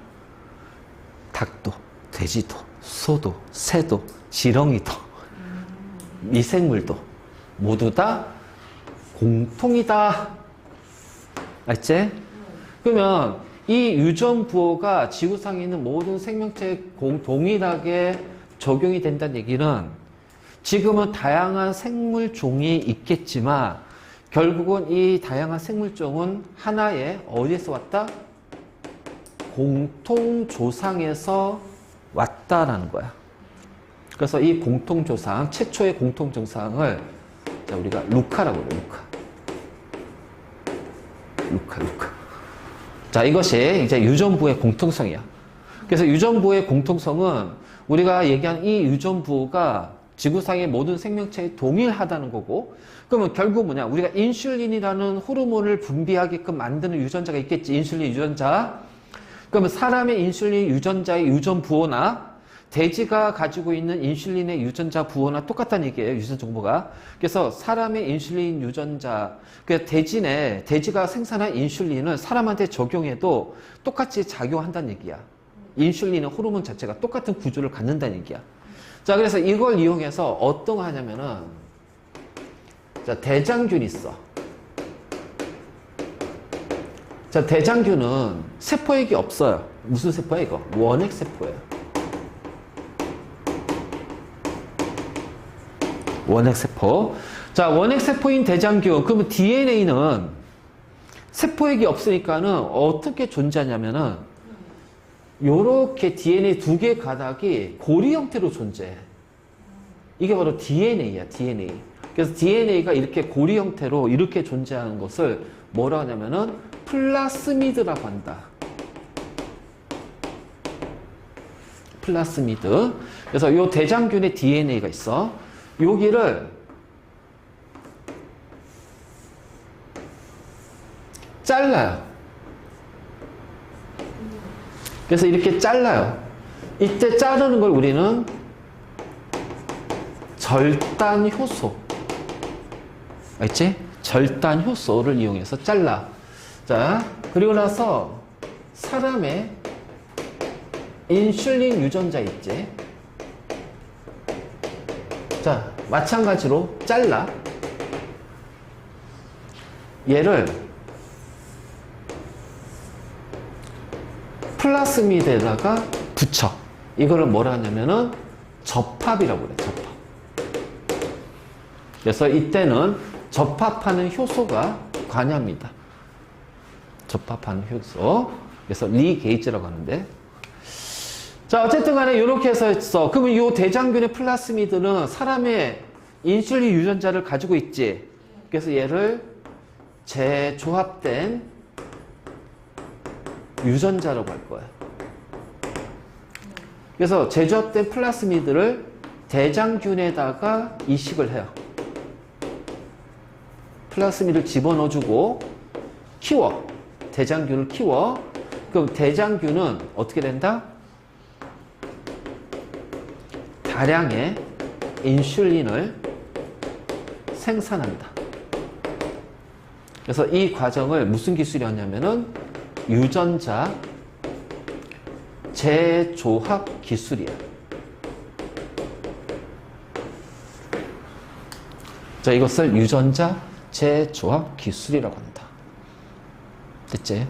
닭도, 돼지도, 소도, 새도, 지렁이도, 미생물도 모두 다 공통이다. 알지? 그러면 이 유전 부호가 지구상에 있는 모든 생명체에 동일하게 적용이 된다는 얘기는 지금은 다양한 생물 종이 있겠지만 결국은 이 다양한 생물종은 하나의 어디에서 왔다? 공통조상에서 왔다라는 거야. 그래서 이 공통조상, 최초의 공통조상을 우리가 루카라고 그래요. 루카. 자, 이것이 이제 유전부의 공통성이야. 그래서 유전부의 공통성은 우리가 얘기한 이 유전부가 지구상의 모든 생명체에 동일하다는 거고, 그러면 결국 뭐냐? 우리가 인슐린이라는 호르몬을 분비하게끔 만드는 유전자가 있겠지. 인슐린 유전자. 그러면 사람의 인슐린 유전자의 유전 부호나 돼지가 가지고 있는 인슐린의 유전자 부호나 똑같다는 얘기예요. 유전 정보가. 그래서 사람의 인슐린 유전자, 그 돼지가 생산한 인슐린을 사람한테 적용해도 똑같이 작용한다는 얘기야. 인슐린의 호르몬 자체가 똑같은 구조를 갖는다는 얘기야. 자, 그래서 이걸 이용해서 어떤 거 하냐면은, 자, 대장균 있어. 자, 대장균은 세포액이 없어요. 무슨 세포야, 이거? 원핵세포예요. 원핵세포. 자, 원핵세포인 대장균. 그러면 DNA는 세포액이 없으니까는 어떻게 존재하냐면은, 요렇게 DNA 두 개 가닥이 고리 형태로 존재해. 이게 바로 DNA야, DNA. 그래서 DNA가 이렇게 고리 형태로 이렇게 존재하는 것을 뭐라 하냐면은 플라스미드라고 한다. 플라스미드. 그래서 요 대장균의 DNA가 있어. 여기를 잘라요. 그래서 이렇게 잘라요. 이때 자르는 걸 우리는 절단 효소. 알지? 절단 효소를 이용해서 잘라. 자, 그리고 나서 사람의 인슐린 유전자 있지? 자, 마찬가지로 잘라. 얘를 플라스미드에다가 붙여. 이거를 뭐라 하냐면은 접합이라고 그래, 접합. 그래서 이때는 접합하는 효소가 관여합니다. 접합하는 효소. 그래서 리게이지라고 하는데. 자, 어쨌든 간에 이렇게 해서 했어. 그러면 이 대장균의 플라스미드는 사람의 인슐린 유전자를 가지고 있지. 그래서 얘를 재조합된 유전자라고 할 거야. 그래서 재조합된 플라스미드를 대장균에다가 이식을 해요. 플라스미드를 집어넣어주고 키워. 대장균을 키워. 그럼 대장균은 어떻게 된다? 다량의 인슐린을 생산한다. 그래서 이 과정을 무슨 기술이었냐면은 유전자 재조합 기술이야. 자, 이것을 유전자 재조합 기술이라고 한다. 됐지?